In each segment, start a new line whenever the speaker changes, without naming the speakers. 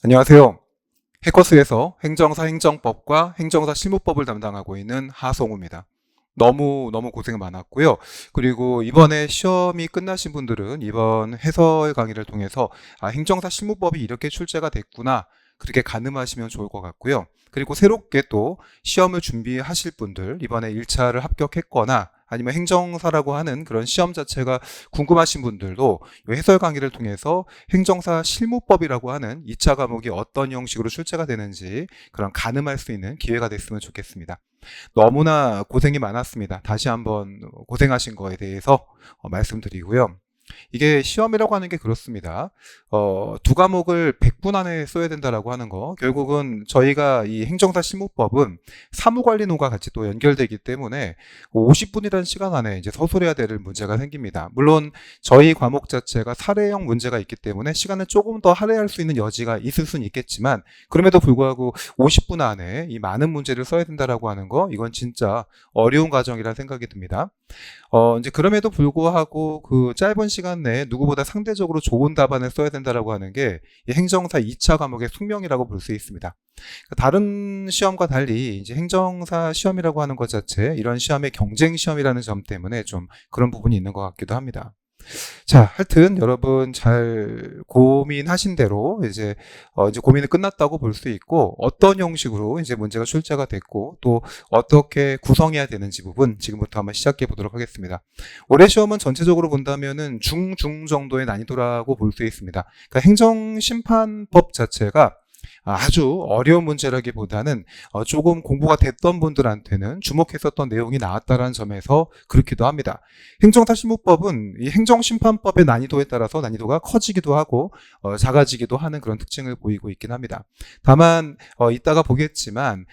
안녕하세요. 해커스에서 행정사 행정법과 행정사 실무법을 담당하고 있는 하성우입니다. 너무 고생 많았고요. 그리고 이번에 시험이 끝나신 분들은 이번 해설 강의를 통해서 행정사 실무법이 이렇게 출제가 됐구나. 그렇게 가늠하시면 좋을 것 같고요. 그리고 새롭게 또 시험을 준비하실 분들, 이번에 1차를 합격했거나 아니면 행정사라고 하는 그런 시험 자체가 궁금하신 분들도 이 해설 강의를 통해서 행정사 실무법이라고 하는 2차 과목이 어떤 형식으로 출제가 되는지 그런 가늠할 수 있는 기회가 됐으면 좋겠습니다. 너무나 고생이 많았습니다. 다시 한번 고생하신 거에 대해서 말씀드리고요. 이게 시험이라고 하는 게 그렇습니다. 두 과목을 100분 안에 써야 된다라고 하는 거. 결국은 저희가 이 행정사 실무법은 사무관리노가 같이 또 연결되기 때문에 50분이라는 시간 안에 이제 서술해야 될 문제가 생깁니다. 물론 저희 과목 자체가 사례형 문제가 있기 때문에 시간을 조금 더 할애할 수 있는 여지가 있을 수는 있겠지만 그럼에도 불구하고 50분 안에 이 많은 문제를 써야 된다라고 하는 거, 이건 진짜 어려운 과정이라 생각이 듭니다. 이제 그럼에도 불구하고 그 짧은 시간 내에 누구보다 상대적으로 좋은 답안을 써야 된다라고 하는 게 이 행정사 2차 과목의 숙명이라고 볼 수 있습니다. 다른 시험과 달리 이제 행정사 시험이라고 하는 것 자체, 이런 시험의 경쟁 시험이라는 점 때문에 좀 그런 부분이 있는 것 같기도 합니다. 자, 하여튼 여러분 잘 고민하신 대로 이제 고민이 끝났다고 볼 수 있고, 어떤 형식으로 이제 문제가 출제가 됐고 또 어떻게 구성해야 되는지 부분 지금부터 한번 시작해 보도록 하겠습니다. 올해 시험은 전체적으로 본다면은 중 정도의 난이도라고 볼 수 있습니다. 그러니까 행정심판법 자체가 아주 어려운 문제라기보다는 조금 공부가 됐던 분들한테는 주목했었던 내용이 나왔다는 점에서 그렇기도 합니다. 행정사 실무법은 이 행정심판법의 난이도에 따라서 난이도가 커지기도 하고 작아지기도 하는 그런 특징을 보이고 있긴 합니다. 다만 이따가 보겠지만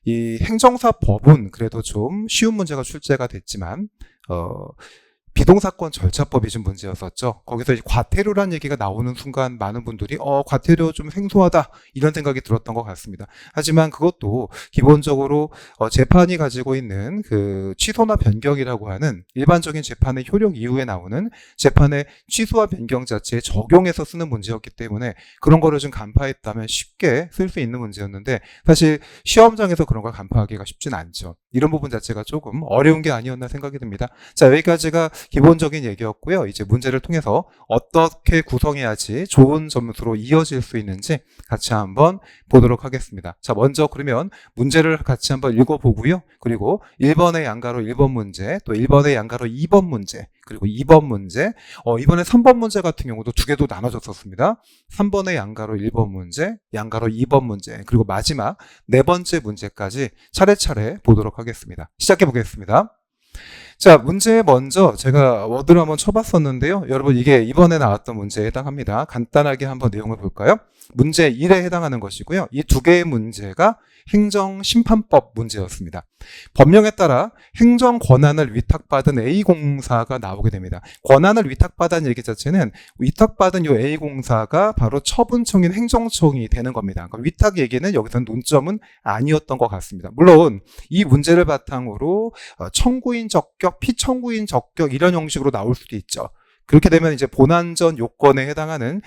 이 행정사법은 그래도 좀 쉬운 문제가 출제가 됐지만 비동사건 절차법이 좀 문제였었죠. 거기서 이제 과태료란 얘기가 나오는 순간 많은 분들이 과태료 좀 생소하다 이런 생각이 들었던 것 같습니다. 하지만 그것도 기본적으로 재판이 가지고 있는 그 취소나 변경이라고 하는 일반적인 재판의 효력 이후에 나오는 재판의 취소와 변경 자체에 적용해서 쓰는 문제였기 때문에 그런 거를 좀 간파했다면 쉽게 쓸 수 있는 문제였는데, 사실 시험장에서 그런 걸 간파하기가 쉽진 않죠. 이런 부분 자체가 조금 어려운 게 아니었나 생각이 듭니다. 자, 여기까지가 기본적인 얘기였고요. 이제 문제를 통해서 어떻게 구성해야지 좋은 점수로 이어질 수 있는지 같이 한번 보도록 하겠습니다. 자, 먼저 그러면 문제를 같이 한번 읽어보고요. 그리고 1번의 양가로 1번 문제, 또 1번의 양가로 2번 문제, 그리고 2번 문제, 이번에 3번 문제 같은 경우도 두 개도 나눠졌었습니다. 3번의 양가로 1번 문제, 양가로 2번 문제, 그리고 마지막 네 번째 문제까지 차례차례 보도록 하겠습니다. 시작해 보겠습니다. 자, 문제 먼저 제가 워드로 한번 쳐봤었는데요. 여러분, 이게 이번에 나왔던 문제에 해당합니다. 간단하게 한번 내용을 볼까요? 문제 1에 해당하는 것이고요. 이 두 개의 문제가 행정심판법 문제였습니다. 법령에 따라 행정 권한을 위탁받은 A공사가 나오게 됩니다. 권한을 위탁받은 얘기 자체는 위탁받은 이 A공사가 바로 처분청인 행정청이 되는 겁니다. 그러니까 위탁 얘기는 여기서는 논점은 아니었던 것 같습니다. 물론 이 문제를 바탕으로 청구인 적격, 피청구인 적격 이런 형식으로 나올 수도 있죠. 그렇게 되면 이제 본안전 요건에 해당하는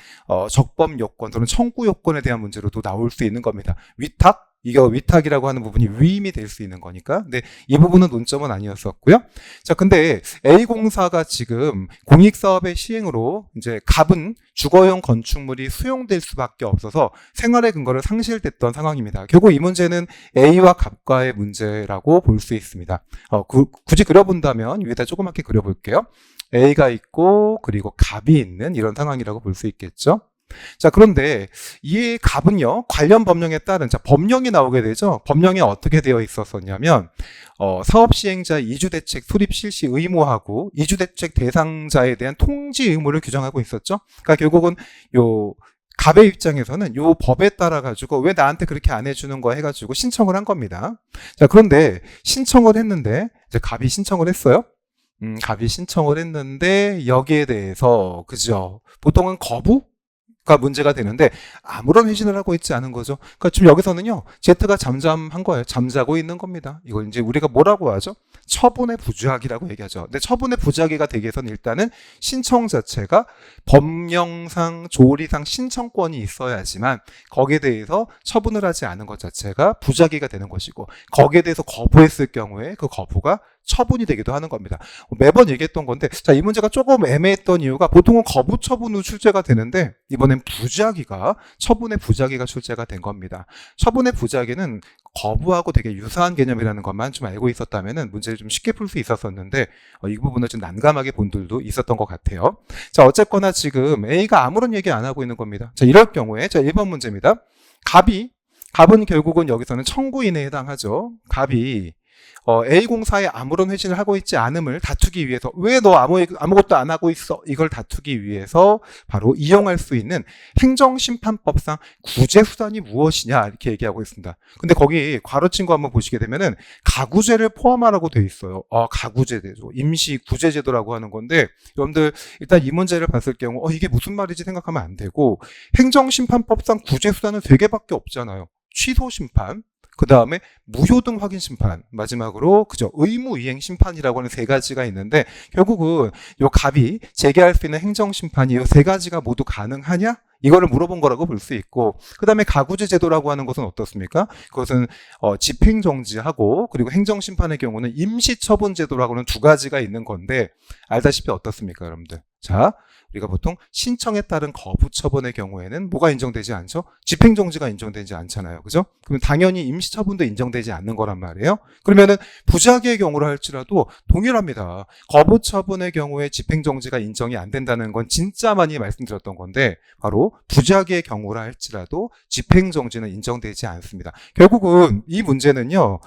적법 요건 또는 청구 요건에 대한 문제로도 나올 수 있는 겁니다. 위탁? 이거 위탁이라고 하는 부분이 위임이 될 수 있는 거니까. 근데 이 부분은 논점은 아니었었고요. 자, 근데 A공사가 지금 공익사업의 시행으로 이제 갑은 주거용 건축물이 수용될 수밖에 없어서 생활의 근거를 상실됐던 상황입니다. 결국 이 문제는 A와 갑과의 문제라고 볼 수 있습니다. 굳이 그려본다면 위에다 조그맣게 그려볼게요. A가 있고 그리고 갑이 있는 이런 상황이라고 볼 수 있겠죠. 자, 그런데 이 갑은요, 관련 법령에 따른, 자, 법령이 나오게 되죠. 법령에 어떻게 되어 있었었냐면, 사업시행자 이주대책 수립 실시 의무하고 이주대책 대상자에 대한 통지 의무를 규정하고 있었죠. 그러니까 결국은 요, 갑의 입장에서는 요 법에 따라 가지고 왜 나한테 그렇게 안 해주는 거 해가지고 신청을 한 겁니다. 자, 그런데 신청을 했는데, 이제 갑이 신청을 했어요. 갑이 신청을 했는데, 여기에 대해서, 그죠? 보통은 거부? 문제가 되는데 아무런 회신을 하고 있지 않은 거죠. 그러니까 지금 여기서는요, Z가 잠잠한 거예요. 잠자고 있는 겁니다. 이걸 이제 우리가 뭐라고 하죠? 처분의 부작위라고 얘기하죠. 근데 처분의 부작위가 되기 위해서는 일단은 신청 자체가 법령상, 조리상 신청권이 있어야지만 거기에 대해서 처분을 하지 않은 것 자체가 부작위가 되는 것이고, 거기에 대해서 거부했을 경우에 그 거부가 처분이 되기도 하는 겁니다. 매번 얘기했던 건데, 자, 이 문제가 조금 애매했던 이유가 보통은 거부 처분 후 출제가 되는데 이번엔 처분의 부작위가 출제가 된 겁니다. 처분의 부작위는 거부하고 되게 유사한 개념이라는 것만 좀 알고 있었다면 문제를 좀 쉽게 풀 수 있었었는데 이 부분을 좀 난감하게 본 분들도 있었던 것 같아요. 자, 어쨌거나 지금 A가 아무런 얘기 안 하고 있는 겁니다. 자, 이럴 경우에 자, 1번 문제입니다. 갑은 결국은 여기서는 청구인에 해당하죠. 갑이 A공사에 아무런 회신을 하고 있지 않음을 다투기 위해서, 왜 너 아무것도 안 하고 있어? 이걸 다투기 위해서 바로 이용할 수 있는 행정심판법상 구제수단이 무엇이냐 이렇게 얘기하고 있습니다. 근데 거기 괄호친 거 한번 보시게 되면은 가구제를 포함하라고 돼 있어요. 가구제제도, 임시구제제도라고 하는 건데, 여러분들 일단 이 문제를 봤을 경우 이게 무슨 말이지 생각하면 안 되고, 행정심판법상 구제수단은 3개밖에 없잖아요. 취소심판, 그 다음에 무효등 확인 심판, 마지막으로 그죠, 의무이행 심판이라고 하는 3가지가 있는데, 결국은 요 갑이 제기할 수 있는 행정 심판이 이 3가지가 모두 가능하냐? 이거를 물어본 거라고 볼 수 있고, 그 다음에 가구제 제도라고 하는 것은 어떻습니까? 그것은 집행정지하고, 그리고 행정심판의 경우는 임시처분 제도라고 하는 2가지가 있는 건데, 알다시피 어떻습니까, 여러분들? 자, 우리가 보통 신청에 따른 거부 처분의 경우에는 뭐가 인정되지 않죠? 집행정지가 인정되지 않잖아요. 그죠? 그러면 당연히 임시처분도 인정되지 않는 거란 말이에요. 그러면은 부작위의 경우로 할지라도 동일합니다. 거부 처분의 경우에 집행정지가 인정이 안 된다는 건 진짜 많이 말씀드렸던 건데, 바로 부작위의 경우라 할지라도 집행정지는 인정되지 않습니다. 결국은 이 문제는요,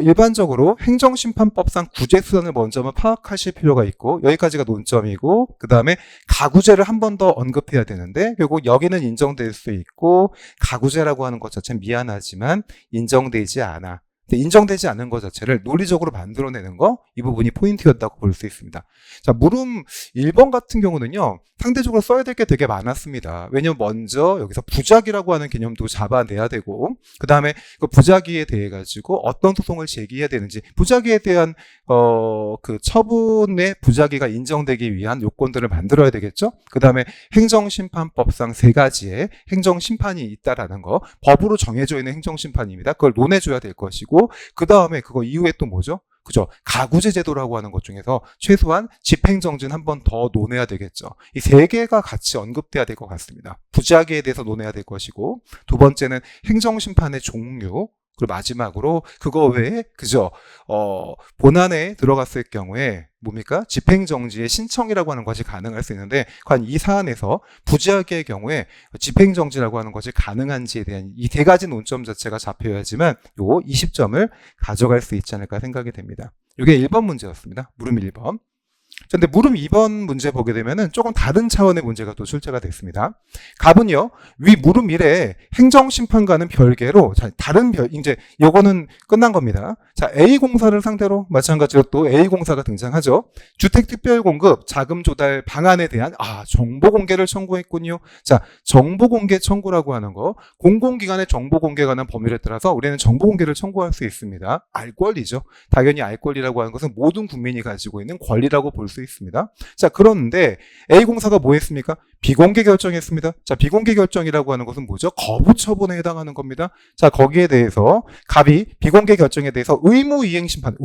일반적으로 행정심판법상 구제수단을 먼저 한번 파악하실 필요가 있고, 여기까지가 논점이고, 그 다음에 가구제를 한 번 더 언급해야 되는데, 결국 여기는 인정될 수 있고, 가구제라고 하는 것 자체는 미안하지만 인정되지 않아. 근데 인정되지 않은 것 자체를 논리적으로 만들어내는 거, 이 부분이 포인트였다고 볼 수 있습니다. 자, 물음 1번 같은 경우는요, 상대적으로 써야 될 게 되게 많았습니다. 왜냐면 먼저 여기서 부작위라고 하는 개념도 잡아내야 되고, 그 다음에 그 부작위에 대해 가지고 어떤 소송을 제기해야 되는지, 부작위에 대한 그 처분의 부작위가 인정되기 위한 요건들을 만들어야 되겠죠. 그 다음에 행정심판법상 3가지의 행정심판이 있다라는 거, 법으로 정해져 있는 행정심판입니다. 그걸 논해줘야 될 것이고, 그 다음에 그거 이후에 또 뭐죠? 그죠? 가구제 제도라고 하는 것 중에서 최소한 집행정지는 한 번 더 논해야 되겠죠. 이 3개가 같이 언급돼야 될 것 같습니다. 부작위에 대해서 논해야 될 것이고, 2번째는 행정심판의 종류, 그리고 마지막으로 그거 외에 그죠, 본안에 들어갔을 경우에 뭡니까? 집행정지의 신청이라고 하는 것이 가능할 수 있는데, 과연 이 사안에서 부작위의 경우에 집행정지라고 하는 것이 가능한지에 대한 이 3가지 논점 자체가 잡혀야지만 요 20점을 가져갈 수 있지 않을까 생각이 됩니다. 이게 1번 문제였습니다. 물음 1번. 근데 물음 2번 문제 보게 되면은 조금 다른 차원의 문제가 또 출제가 됐습니다. 갑은요, 위 물음 1에 행정심판과는 별개로, 자, 이제 요거는 끝난 겁니다. 자, A공사를 상대로 마찬가지로 또 A공사가 등장하죠. 주택특별공급 자금 조달 방안에 대한 정보공개를 청구했군요. 자, 정보공개 청구라고 하는 거, 공공기관의 정보공개에 관한 법률에 따라서 우리는 정보공개를 청구할 수 있습니다. 알 권리죠. 당연히 알 권리라고 하는 것은 모든 국민이 가지고 있는 권리라고 볼 수 있습니다. 자, 그런데 A공사가 뭐 했습니까? 비공개 결정했습니다. 자, 비공개 결정이라고 하는 것은 뭐죠? 거부 처분에 해당하는 겁니다. 자, 거기에 대해서 갑이 비공개 결정에 대해서 의무이행 심판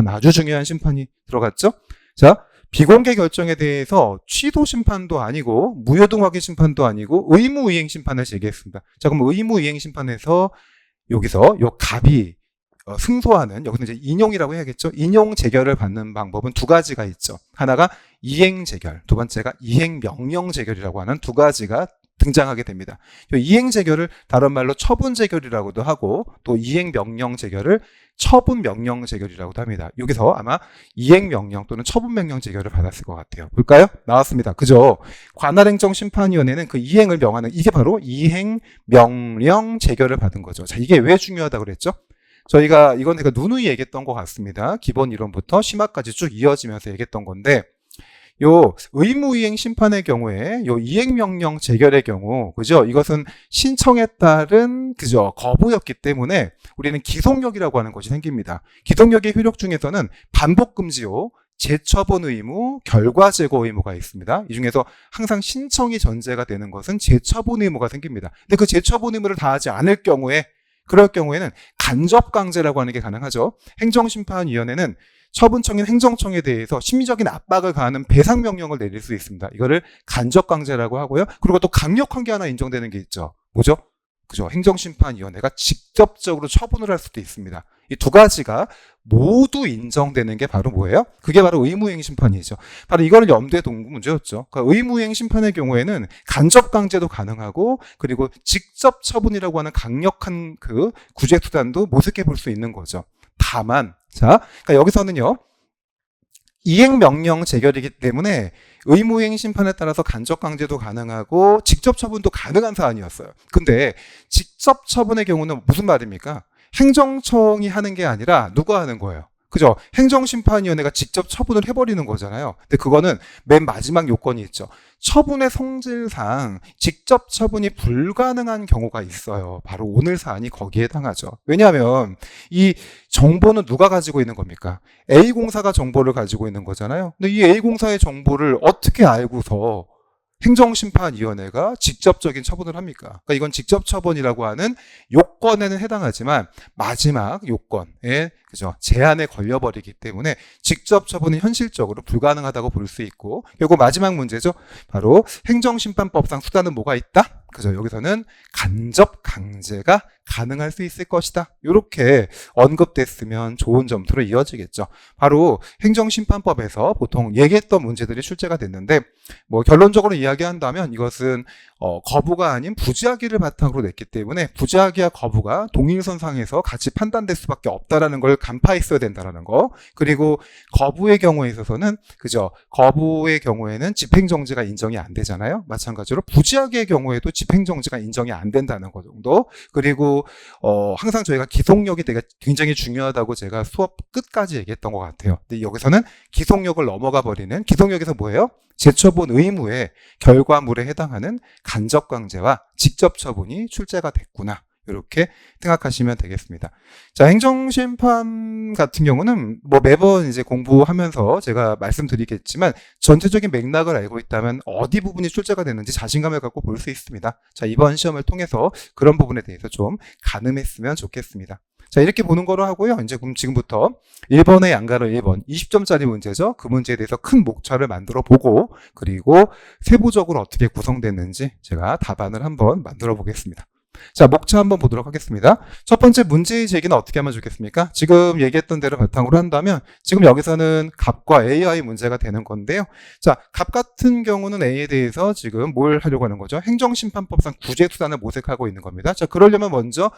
아주 중요한 심판이 들어갔죠? 자, 비공개 결정에 대해서 취소 심판도 아니고 무효등 확인 심판도 아니고 의무이행 심판을 제기했습니다. 자, 그럼 의무이행 심판에서 여기서 요 갑이 승소하는, 여기서 이제 인용이라고 해야겠죠. 인용 재결을 받는 방법은 2가지가 있죠. 하나가 이행 재결, 2번째가 이행 명령 재결이라고 하는 2가지가 등장하게 됩니다. 이행 재결을 다른 말로 처분 재결이라고도 하고, 또 이행 명령 재결을 처분 명령 재결이라고도 합니다. 여기서 아마 이행 명령 또는 처분 명령 재결을 받았을 것 같아요. 볼까요? 나왔습니다. 그죠? 관할행정심판위원회는 그 이행을 명하는, 이게 바로 이행 명령 재결을 받은 거죠. 자, 이게 왜 중요하다고 그랬죠? 저희가 누누이 얘기했던 것 같습니다. 기본 이론부터 심화까지 쭉 이어지면서 얘기했던 건데, 요 의무이행 심판의 경우에 요 이행명령 재결의 경우, 그죠? 이것은 신청에 따른, 그죠? 거부였기 때문에 우리는 기속력이라고 하는 것이 생깁니다. 기속력의 효력 중에서는 반복금지요, 재처분 의무, 결과 제거 의무가 있습니다. 이 중에서 항상 신청이 전제가 되는 것은 재처분 의무가 생깁니다. 근데 그 재처분 의무를 다하지 않을 경우에, 그럴 경우에는 간접강제라고 하는 게 가능하죠. 행정심판위원회는 처분청인 행정청에 대해서 심리적인 압박을 가하는 배상명령을 내릴 수 있습니다. 이거를 간접강제라고 하고요. 그리고 또 강력한 게 하나 인정되는 게 있죠. 뭐죠? 그죠? 행정심판위원회가 직접적으로 처분을 할 수도 있습니다. 이 두 가지가 모두 인정되는 게 바로 뭐예요? 그게 바로 의무이행심판이죠. 바로 이거를 염두에 둔 문제였죠. 그러니까 의무이행심판의 경우에는 간접강제도 가능하고, 그리고 직접 처분이라고 하는 강력한 그 구제수단도 모색해 볼 수 있는 거죠. 다만, 자, 그러니까 여기서는요, 이행명령 재결이기 때문에 의무이행 심판에 따라서 간접강제도 가능하고 직접 처분도 가능한 사안이었어요. 근데 직접 처분의 경우는 무슨 말입니까? 행정청이 하는 게 아니라 누가 하는 거예요? 그죠? 행정심판위원회가 직접 처분을 해버리는 거잖아요. 근데 그거는 맨 마지막 요건이 있죠. 처분의 성질상 직접 처분이 불가능한 경우가 있어요. 바로 오늘 사안이 거기에 해당하죠. 왜냐하면 이 정보는 누가 가지고 있는 겁니까? A공사가 정보를 가지고 있는 거잖아요. 근데 이 A공사의 정보를 어떻게 알고서 행정심판위원회가 직접적인 처분을 합니까? 그러니까 이건 직접처분이라고 하는 요건에는 해당하지만 마지막 요건에, 그죠, 제한에 걸려버리기 때문에 직접처분은 현실적으로 불가능하다고 볼 수 있고, 결국 마지막 문제죠. 바로 행정심판법상 수단은 뭐가 있다? 그죠, 여기서는 간접강제가 가능할 수 있을 것이다. 이렇게 언급됐으면 좋은 점수로 이어지겠죠. 바로 행정심판법에서 보통 얘기했던 문제들이 출제가 됐는데, 뭐 결론적으로 이야기한다면 이것은 거부가 아닌 부지하기를 바탕으로 냈기 때문에 부지하기와 거부가 동일선상에서 같이 판단될 수밖에 없다라는 걸 간파했어야 된다라는 거. 그리고 거부의 경우에 있어서는, 그죠, 거부의 경우에는 집행정지가 인정이 안 되잖아요. 마찬가지로 부지하기의 경우에도 집행정지가 인정이 안 된다는 거 정도. 그리고 항상 저희가 기속력이 되게 굉장히 중요하다고 제가 수업 끝까지 얘기했던 것 같아요. 근데 여기서는 기속력을 넘어가 버리는, 기속력에서 뭐예요? 재처분 의무의 결과물에 해당하는 간접강제와 직접처분이 출제가 됐구나. 이렇게 생각하시면 되겠습니다. 자, 행정심판 같은 경우는 뭐 매번 이제 공부하면서 제가 말씀드리겠지만 전체적인 맥락을 알고 있다면 어디 부분이 출제가 됐는지 자신감을 갖고 볼 수 있습니다. 자, 이번 시험을 통해서 그런 부분에 대해서 좀 가늠했으면 좋겠습니다. 자, 이렇게 보는 거로 하고요. 이제 그럼 지금부터 1번의 양가로 1번 20점짜리 문제죠. 그 문제에 대해서 큰 목차를 만들어 보고, 그리고 세부적으로 어떻게 구성됐는지 제가 답안을 한번 만들어 보겠습니다. 자, 목차 한번 보도록 하겠습니다. 첫 번째 문제의 제기는 어떻게 하면 좋겠습니까? 지금 얘기했던 대로 바탕으로 한다면 지금 여기서는 값과 A와의 문제가 되는 건데요. 자, 값 같은 경우는 A에 대해서 지금 뭘 하려고 하는 거죠? 행정심판법상 구제수단을 모색하고 있는 겁니다. 자, 그러려면 먼저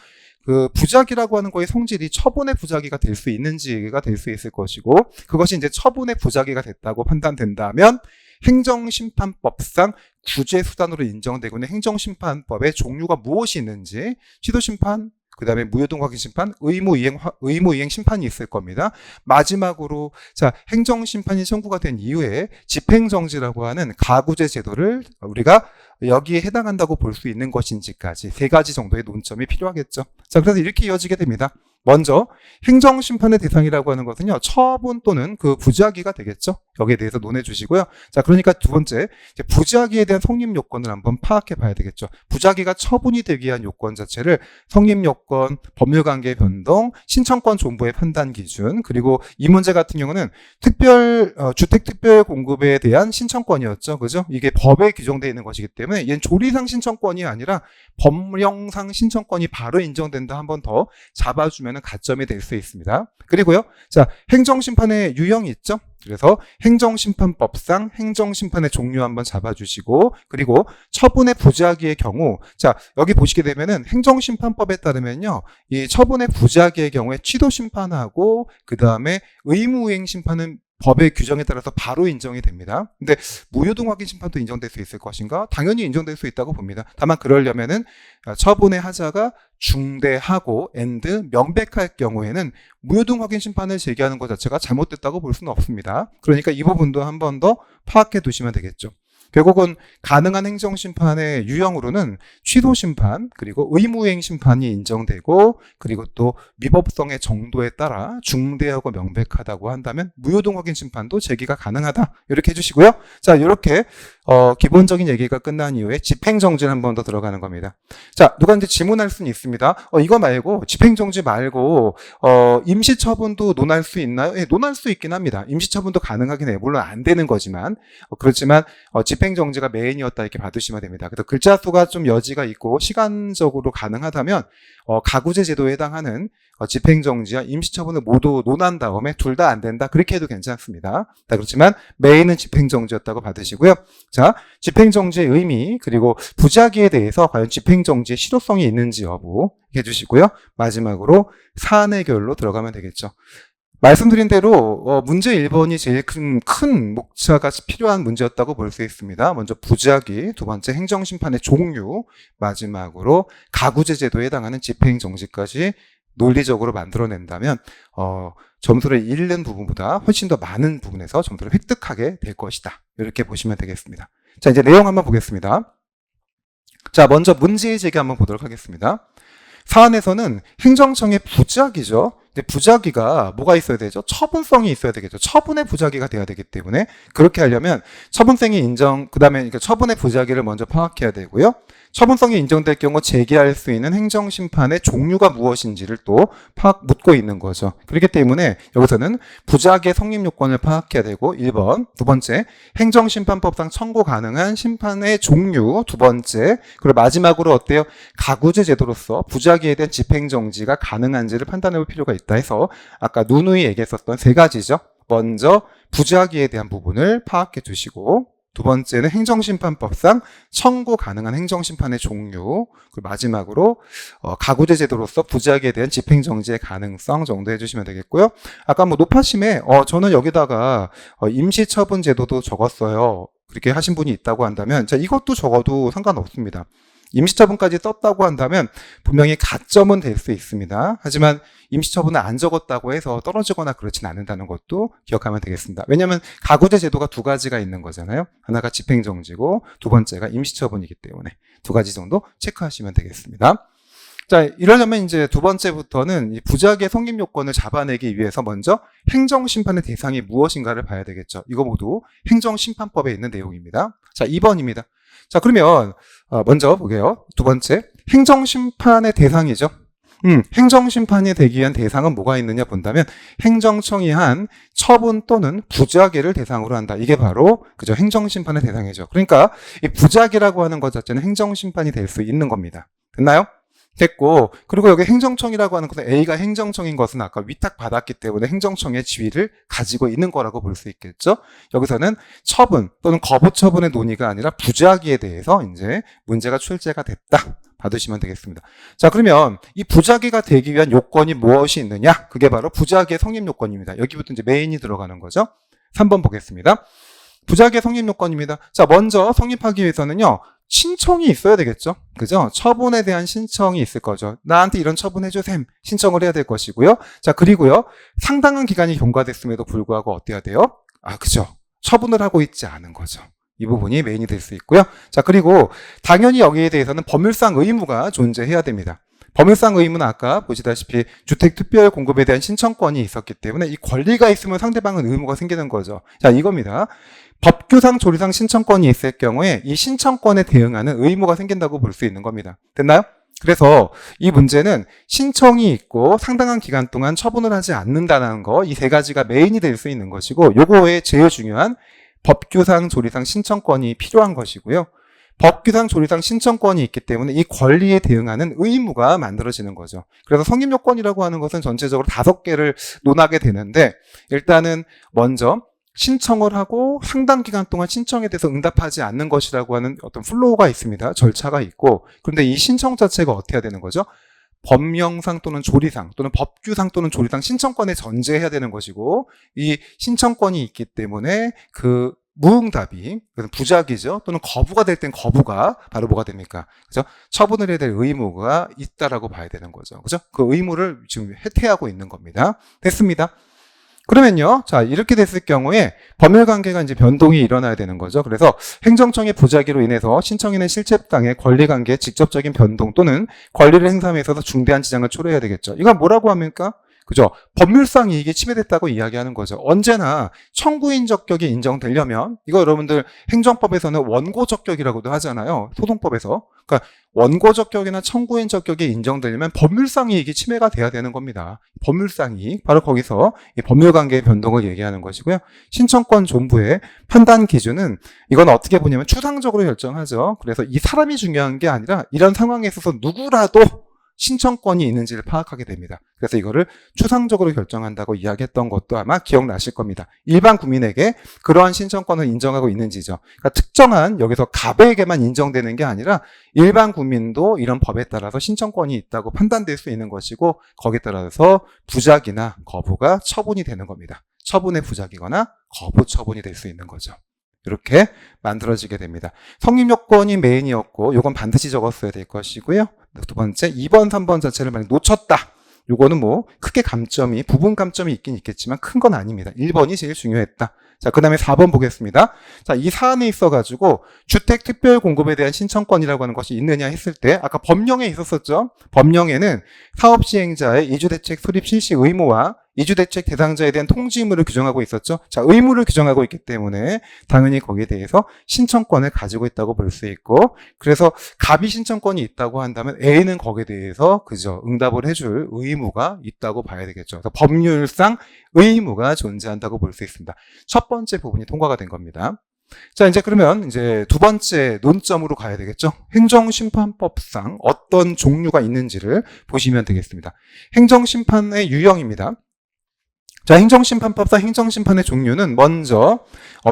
그 부작위라고 하는 거의 성질이 처분의 부작위가 될 수 있는지가 될 수 있을 것이고, 그것이 이제 처분의 부작위가 됐다고 판단된다면 행정심판법상 구제수단으로 인정되고 있는 행정심판법의 종류가 무엇이 있는지, 시도심판, 그 다음에 무효동확인심판, 의무이행 심판이 있을 겁니다. 마지막으로, 자, 행정심판이 청구가 된 이후에 집행정지라고 하는 가구제 제도를 우리가 여기에 해당한다고 볼 수 있는 것인지까지 세 가지 정도의 논점이 필요하겠죠. 자, 그래서 이렇게 이어지게 됩니다. 먼저 행정심판의 대상이라고 하는 것은요, 처분 또는 그 부작위가 되겠죠. 여기에 대해서 논해 주시고요. 자, 그러니까 두 번째, 이제 부작위에 대한 성립 요건을 한번 파악해 봐야 되겠죠. 부작위가 처분이 되기 위한 요건 자체를 성립 요건, 법률관계 변동, 신청권 존부의 판단 기준, 그리고 이 문제 같은 경우는 주택 특별 공급에 대한 신청권이었죠. 그죠? 이게 법에 규정되어 있는 것이기 때문에 얘는 조리상 신청권이 아니라 법령상 신청권이 바로 인정된다. 한 번 더 잡아주면 가점이 될 수 있습니다. 그리고요, 자, 행정심판의 유형이 있죠. 그래서 행정심판법상 행정심판의 종류 한번 잡아주시고, 그리고 처분의 부작위의 경우, 자, 여기 보시게 되면은 행정심판법에 따르면요, 이 처분의 부작위의 경우에 취소심판하고 그 다음에 의무이행심판은 법의 규정에 따라서 바로 인정이 됩니다. 근데 무효동 확인 심판도 인정될 수 있을 것인가? 당연히 인정될 수 있다고 봅니다. 다만 그러려면은 처분의 하자가 중대하고 명백할 경우에는 무효동 확인 심판을 제기하는 것 자체가 잘못됐다고 볼 수는 없습니다. 그러니까 이 부분도 한 번 더 파악해 두시면 되겠죠. 결국은 가능한 행정심판의 유형으로는 취소심판, 그리고 의무이행 심판이 인정되고, 그리고 또 위법성의 정도에 따라 중대하고 명백하다고 한다면 무효동 확인 심판도 제기가 가능하다. 이렇게 해주시고요. 자, 이렇게 기본적인 얘기가 끝난 이후에 집행정지를 한 번 더 들어가는 겁니다. 자, 누가 이제 질문할 수는 있습니다. 이거 말고 집행정지 말고 임시처분도 논할 수 있나요? 예, 논할 수 있긴 합니다. 임시처분도 가능하긴 해요. 물론 안 되는 거지만 그렇지만 집행정지가 메인이었다 이렇게 봐두시면 됩니다. 그래서 글자 수가 좀 여지가 있고 시간적으로 가능하다면 가구제 제도에 해당하는 집행정지와 임시처분을 모두 논한 다음에 둘 다 안 된다 그렇게 해도 괜찮습니다. 그렇지만 메인은 집행정지였다고 받으시고요. 자, 집행정지의 의미 그리고 부작위에 대해서 과연 집행정지의 실효성이 있는지 여부 해주시고요. 마지막으로 사안해결로 들어가면 되겠죠. 말씀드린 대로 문제 1번이 제일 큰 목차가 필요한 문제였다고 볼 수 있습니다. 먼저 부작위, 두 번째 행정심판의 종류, 마지막으로 가구제 제도에 해당하는 집행정지까지 논리적으로 만들어낸다면 점수를 잃는 부분보다 훨씬 더 많은 부분에서 점수를 획득하게 될 것이다. 이렇게 보시면 되겠습니다. 자, 이제 내용 한번 보겠습니다. 자, 먼저 문제의 제기 한번 보도록 하겠습니다. 사안에서는 행정청의 부작위죠. 근데 부작위가 뭐가 있어야 되죠? 처분성이 있어야 되겠죠. 처분의 부작위가 돼야 되기 때문에 그렇게 하려면 처분성이 그다음에 처분의 부작위를 먼저 파악해야 되고요. 처분성이 인정될 경우 제기할 수 있는 행정심판의 종류가 무엇인지를 또 묻고 있는 거죠. 그렇기 때문에 여기서는 부작위의 성립 요건을 파악해야 되고 1번, 두 번째 행정심판법상 청구 가능한 심판의 종류 두 번째, 그리고 마지막으로 어때요? 가구제 제도로서 부작위에 대한 집행정지가 가능한지를 판단해 볼 필요가 있다 해서 아까 누누이 얘기했었던 세 가지죠. 먼저 부작위에 대한 부분을 파악해 두시고 두 번째는 행정심판법상 청구 가능한 행정심판의 종류, 그리고 마지막으로 가구제 제도로서 부작위에 대한 집행정지의 가능성 정도 해주시면 되겠고요. 아까 노파심에 저는 여기다가 임시처분 제도도 적었어요. 그렇게 하신 분이 있다고 한다면 자, 이것도 적어도 상관없습니다. 임시처분까지 썼다고 한다면 분명히 가점은 될 수 있습니다. 하지만 임시처분을 안 적었다고 해서 떨어지거나 그렇진 않는다는 것도 기억하면 되겠습니다. 왜냐하면 가구제 제도가 두 가지가 있는 거잖아요. 하나가 집행정지고 두 번째가 임시처분이기 때문에 두 가지 정도 체크하시면 되겠습니다. 자, 이러려면 이제 두 번째부터는 이 부작위의 성립 요건을 잡아내기 위해서 먼저 행정심판의 대상이 무엇인가를 봐야 되겠죠. 이거 모두 행정심판법에 있는 내용입니다. 자, 2번입니다. 자, 그러면 먼저 보게요. 두 번째, 행정심판의 대상이죠. 행정심판이 되기 위한 대상은 뭐가 있느냐 본다면 행정청이 한 처분 또는 부작위를 대상으로 한다. 이게 바로 그죠 행정심판의 대상이죠. 그러니까 이 부작위라고 하는 것 자체는 행정심판이 될 수 있는 겁니다. 됐나요? 됐고, 그리고 여기 행정청이라고 하는 것은 A가 행정청인 것은 아까 위탁받았기 때문에 행정청의 지위를 가지고 있는 거라고 볼 수 있겠죠. 여기서는 처분 또는 거부 처분의 논의가 아니라 부작위에 대해서 이제 문제가 출제가 됐다 받으시면 되겠습니다. 자, 그러면 이 부작위가 되기 위한 요건이 무엇이 있느냐? 그게 바로 부작위의 성립 요건입니다. 여기부터 이제 메인이 들어가는 거죠. 3번 보겠습니다. 부작위의 성립 요건입니다. 자, 먼저 성립하기 위해서는요. 신청이 있어야 되겠죠. 그죠? 처분에 대한 신청이 있을 거죠. 나한테 이런 처분해줘 셈 신청을 해야 될 것이고요. 자, 그리고요. 상당한 기간이 경과됐음에도 불구하고 어때야 돼요? 그죠. 처분을 하고 있지 않은 거죠. 이 부분이 메인이 될 수 있고요. 자, 그리고 당연히 여기에 대해서는 법률상 의무가 존재해야 됩니다. 법률상 의무는 아까 보시다시피 주택특별 공급에 대한 신청권이 있었기 때문에 이 권리가 있으면 상대방은 의무가 생기는 거죠. 자, 이겁니다. 법규상 조리상 신청권이 있을 경우에 이 신청권에 대응하는 의무가 생긴다고 볼 수 있는 겁니다. 됐나요? 그래서 이 문제는 신청이 있고 상당한 기간 동안 처분을 하지 않는다는 거, 이 세 가지가 메인이 될 수 있는 것이고 요거에 제일 중요한 법규상 조리상 신청권이 필요한 것이고요. 법규상 조리상 신청권이 있기 때문에 이 권리에 대응하는 의무가 만들어지는 거죠. 그래서 성립요건이라고 하는 것은 전체적으로 5개를 논하게 되는데 일단은 먼저 신청을 하고 상당 기간 동안 신청에 대해서 응답하지 않는 것이라고 하는 어떤 플로우가 있습니다. 절차가 있고 그런데 이 신청 자체가 어떻게 해야 되는 거죠? 법령상 또는 조리상 또는 법규상 또는 조리상 신청권에 전제해야 되는 것이고, 이 신청권이 있기 때문에 그 무응답이, 그래서 부작위죠. 또는 거부가 될 땐 거부가 바로 뭐가 됩니까? 그죠? 처분을 해야 될 의무가 있다라고 봐야 되는 거죠. 그죠? 그 의무를 지금 해태하고 있는 겁니다. 됐습니다. 그러면요, 자, 이렇게 됐을 경우에 법률관계가 이제 변동이 일어나야 되는 거죠. 그래서 행정청의 부작위로 인해서 신청인의 실체당의 권리관계의 직접적인 변동 또는 권리를 행사함에 있어서 중대한 지장을 초래해야 되겠죠. 이건 뭐라고 합니까? 그죠? 법률상 이익이 침해됐다고 이야기하는 거죠. 언제나 청구인 적격이 인정되려면, 이거 여러분들 행정법에서는 원고 적격이라고도 하잖아요. 소송법에서. 그러니까 원고 적격이나 청구인 적격이 인정되려면 법률상 이익이 침해가 돼야 되는 겁니다. 법률상 이익. 바로 거기서 이 법률관계의 변동을 얘기하는 것이고요. 신청권 존부의 판단 기준은 이건 어떻게 보냐면 추상적으로 결정하죠. 그래서 이 사람이 중요한 게 아니라 이런 상황에 있어서 누구라도 신청권이 있는지를 파악하게 됩니다. 그래서 이거를 추상적으로 결정한다고 이야기했던 것도 아마 기억나실 겁니다. 일반 국민에게 그러한 신청권을 인정하고 있는지죠. 그러니까 특정한 여기서 갑에게만 인정되는 게 아니라 일반 국민도 이런 법에 따라서 신청권이 있다고 판단될 수 있는 것이고, 거기에 따라서 부작위나 거부가 처분이 되는 겁니다. 처분의 부작위거나 거부 처분이 될 수 있는 거죠. 이렇게 만들어지게 됩니다. 성립 요건이 메인이었고, 요건 반드시 적었어야 될 것이고요. 두 번째, 2번, 3번 자체를 만약 놓쳤다. 요거는 뭐 크게 감점이, 부분 감점이 있긴 있겠지만 큰 건 아닙니다. 1번이 제일 중요했다. 자, 그 다음에 4번 보겠습니다. 자, 이 사안에 있어가지고 주택 특별 공급에 대한 신청권이라고 하는 것이 있느냐 했을 때, 아까 법령에 있었었죠. 법령에는 사업시행자의 이주대책 수립 실시 의무와 이주대책 대상자에 대한 통지 의무를 규정하고 있었죠. 자, 의무를 규정하고 있기 때문에 당연히 거기에 대해서 신청권을 가지고 있다고 볼 수 있고, 그래서 갑이 신청권이 있다고 한다면 A는 거기에 대해서 그저 응답을 해줄 의무가 있다고 봐야 되겠죠. 그래서 법률상 의무가 존재한다고 볼 수 있습니다. 첫 번째 부분이 통과가 된 겁니다. 자, 이제 그러면 이제 두 번째 논점으로 가야 되겠죠. 행정심판법상 어떤 종류가 있는지를 보시면 되겠습니다. 행정심판의 유형입니다. 자, 행정심판법상 행정심판의 종류는 먼저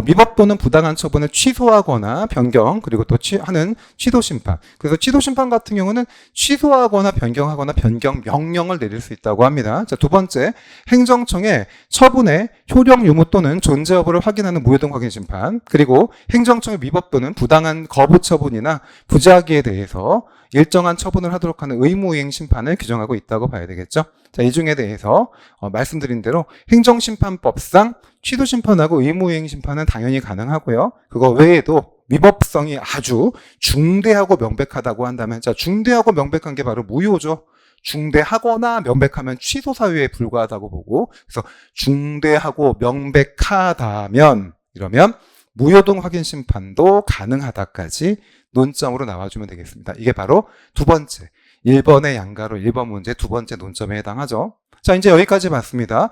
미법 또는 부당한 처분을 취소하거나 변경, 그리고 또 하는 취소심판. 그래서 취소심판 같은 경우는 취소하거나 변경하거나 변경 명령을 내릴 수 있다고 합니다. 자, 두 번째, 행정청의 처분의 효력 유무 또는 존재 여부를 확인하는 무효등 확인 심판, 그리고 행정청의 미법 또는 부당한 거부 처분이나 부작위에 대해서 일정한 처분을 하도록 하는 의무이행 심판을 규정하고 있다고 봐야 되겠죠. 자, 이 중에 대해서 말씀드린 대로 행정심판법상 취소심판하고 의무이행 심판은 당연히 가능하고요. 그거 외에도 위법성이 아주 중대하고 명백하다고 한다면, 자, 중대하고 명백한 게 바로 무효죠. 중대하거나 명백하면 취소 사유에 불과하다고 보고, 그래서 중대하고 명백하다면, 이러면 무효등 확인 심판도 가능하다까지 논점으로 나와주면 되겠습니다. 이게 바로 두 번째, 1번의 양가로 1번 문제 두 번째 논점에 해당하죠. 자, 이제 여기까지 봤습니다.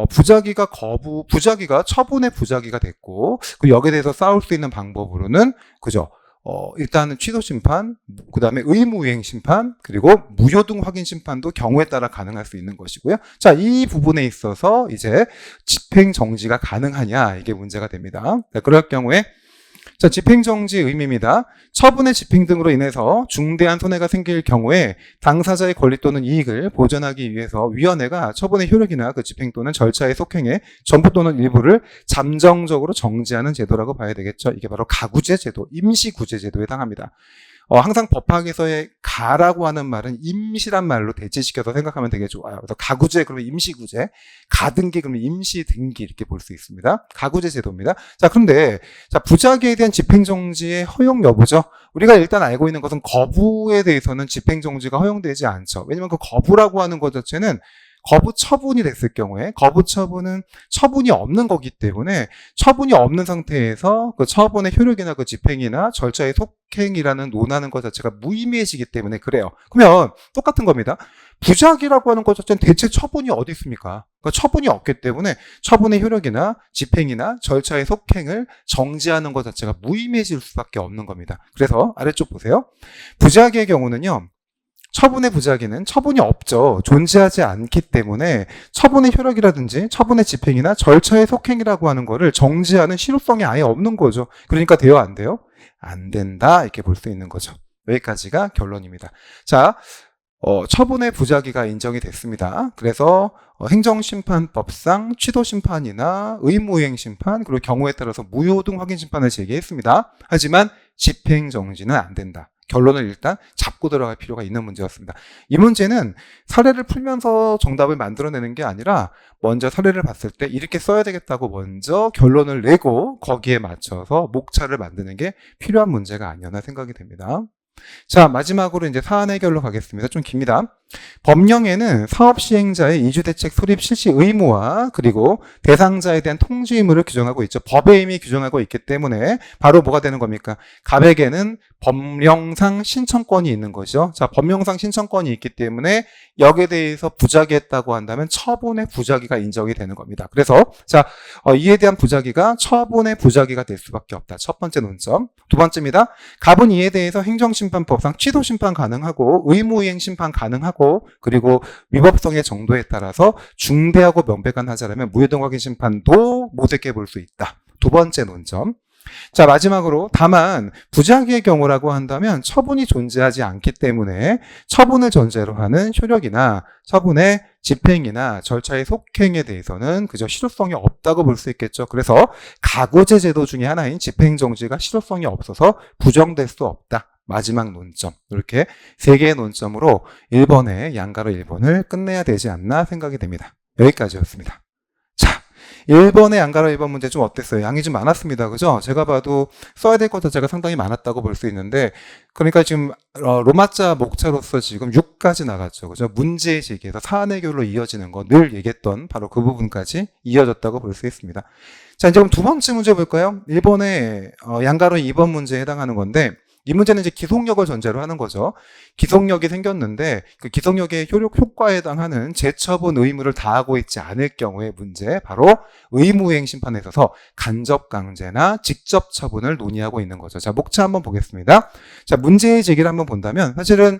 부작위가 처분의 부작위가 됐고, 그리고 여기에 대해서 싸울 수 있는 방법으로는, 그죠? 일단은 취소심판, 그 다음에 의무이행심판, 그리고 무효등 확인심판도 경우에 따라 가능할 수 있는 것이고요. 자, 이 부분에 있어서 이제 집행정지가 가능하냐, 이게 문제가 됩니다. 자, 그럴 경우에 자, 집행정지의 의미입니다. 처분의 집행 등으로 인해서 중대한 손해가 생길 경우에 당사자의 권리 또는 이익을 보전하기 위해서 위원회가 처분의 효력이나 그 집행 또는 절차의 속행에 전부 또는 일부를 잠정적으로 정지하는 제도라고 봐야 되겠죠. 이게 바로 가구제 제도, 임시구제 제도에 해당합니다. 항상 법학에서의 가라고 하는 말은 임시란 말로 대체시켜서 생각하면 되게 좋아요. 그래서 가구제 그러면 임시구제, 가등기 그러면 임시등기 이렇게 볼 수 있습니다. 가구제 제도입니다. 자, 그런데 자, 부작위에 대한 집행정지의 허용 여부죠. 우리가 일단 알고 있는 것은 거부에 대해서는 집행정지가 허용되지 않죠. 왜냐하면 그 거부라고 하는 것 자체는 거부 처분이 됐을 경우에 거부 처분은 처분이 없는 거기 때문에 처분이 없는 상태에서 그 처분의 효력이나 그 집행이나 절차의 속행이라는 논하는 것 자체가 무의미해지기 때문에 그래요. 그러면 똑같은 겁니다. 부작위라고 하는 것 자체는 대체 처분이 어디 있습니까? 그러니까 처분이 없기 때문에 처분의 효력이나 집행이나 절차의 속행을 정지하는 것 자체가 무의미해질 수밖에 없는 겁니다. 그래서 아래쪽 보세요. 부작위의 경우는요. 처분의 부작위는 처분이 없죠. 존재하지 않기 때문에 처분의 효력이라든지 처분의 집행이나 절차의 속행이라고 하는 거를 정지하는 실효성이 아예 없는 거죠. 그러니까 돼요, 안 돼요? 안 된다, 이렇게 볼 수 있는 거죠. 여기까지가 결론입니다. 자, 처분의 부작위가 인정이 됐습니다. 그래서 행정심판법상 취소심판이나 의무이행심판, 그리고 경우에 따라서 무효등 확인심판을 제기했습니다. 하지만 집행정지는 안 된다. 결론을 일단 잡고 들어갈 필요가 있는 문제였습니다. 이 문제는 사례를 풀면서 정답을 만들어내는 게 아니라 먼저 사례를 봤을 때 이렇게 써야 되겠다고 먼저 결론을 내고 거기에 맞춰서 목차를 만드는 게 필요한 문제가 아니었나 생각이 됩니다. 자, 마지막으로 이제 사안 해결로 가겠습니다. 좀 깁니다. 법령에는 사업시행자의 이주대책 수립 실시 의무와 그리고 대상자에 대한 통지 의무를 규정하고 있죠. 법에 이미 규정하고 있기 때문에 바로 뭐가 되는 겁니까? 갑에게는 법령상 신청권이 있는 거죠. 자, 법령상 신청권이 있기 때문에 여기에 대해서 부작위했다고 한다면 처분의 부작위가 인정이 되는 겁니다. 그래서 자, 이에 대한 부작위가 처분의 부작위가 될 수밖에 없다. 첫 번째 논점. 두 번째입니다. 갑은 이에 대해서 행정심판법상 취소심판 가능하고 의무이행심판 가능하고 그리고 위법성의 정도에 따라서 중대하고 명백한 하자라면 무효등 확인 심판도 모색해 볼 수 있다. 두 번째 논점. 자, 마지막으로 다만 부작위의 경우라고 한다면 처분이 존재하지 않기 때문에 처분을 전제로 하는 효력이나 처분의 집행이나 절차의 속행에 대해서는 그저 실효성이 없다고 볼 수 있겠죠. 그래서 가구제 제도 중에 하나인 집행정지가 실효성이 없어서 부정될 수 없다. 마지막 논점. 이렇게 3개의 논점으로 1번의 양가로 1번을 끝내야 되지 않나 생각이 됩니다. 여기까지였습니다. 자, 1번의 양가로 1번 문제 좀 어땠어요? 양이 좀 많았습니다. 그죠? 제가 봐도 써야 될 것 자체가 상당히 많았다고 볼 수 있는데, 그러니까 지금 로마자 목차로서 지금 6까지 나갔죠. 그죠? 문제 제기에서 사안 해결로 이어지는 거 늘 얘기했던 바로 그 부분까지 이어졌다고 볼 수 있습니다. 자, 이제 그럼 두 번째 문제 볼까요? 1번의 양가로 2번 문제에 해당하는 건데, 이 문제는 이제 기속력을 전제로 하는 거죠. 기속력이 생겼는데 그 기속력의 효과에 해당하는 재처분 의무를 다하고 있지 않을 경우의 문제, 바로 의무이행 심판에 있어서 간접강제나 직접 처분을 논의하고 있는 거죠. 자, 목차 한번 보겠습니다. 자, 문제의 제기를 한번 본다면 사실은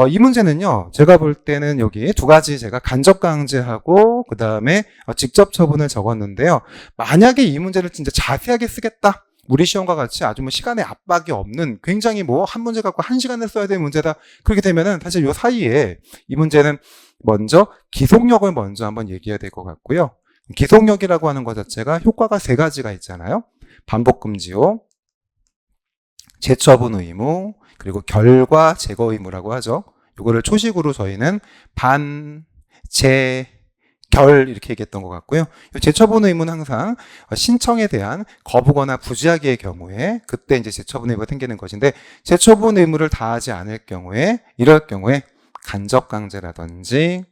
이 문제는요, 제가 볼 때는 여기 두 가지 제가 간접강제하고 그 다음에 직접 처분을 적었는데요. 만약에 이 문제를 진짜 자세하게 쓰겠다, 우리 시험과 같이 아주 뭐 시간에 압박이 없는 굉장히 뭐 한 문제 갖고 1시간을 써야 될 문제다. 그렇게 되면은 사실 요 사이에 이 문제는 먼저 기속력을 먼저 한번 얘기해야 될 것 같고요. 기속력이라고 하는 것 자체가 효과가 3가지가 있잖아요. 반복금지요, 재처분 의무, 그리고 결과 제거 의무라고 하죠. 요거를 초식으로 저희는 결 이렇게 얘기했던 것 같고요. 재처분 의무는 항상 신청에 대한 거부거나 부작위의 경우에 그때 이제 재처분 의무가 생기는 것인데, 재처분 의무를 다하지 않을 경우에, 이럴 경우에 간접강제라든지,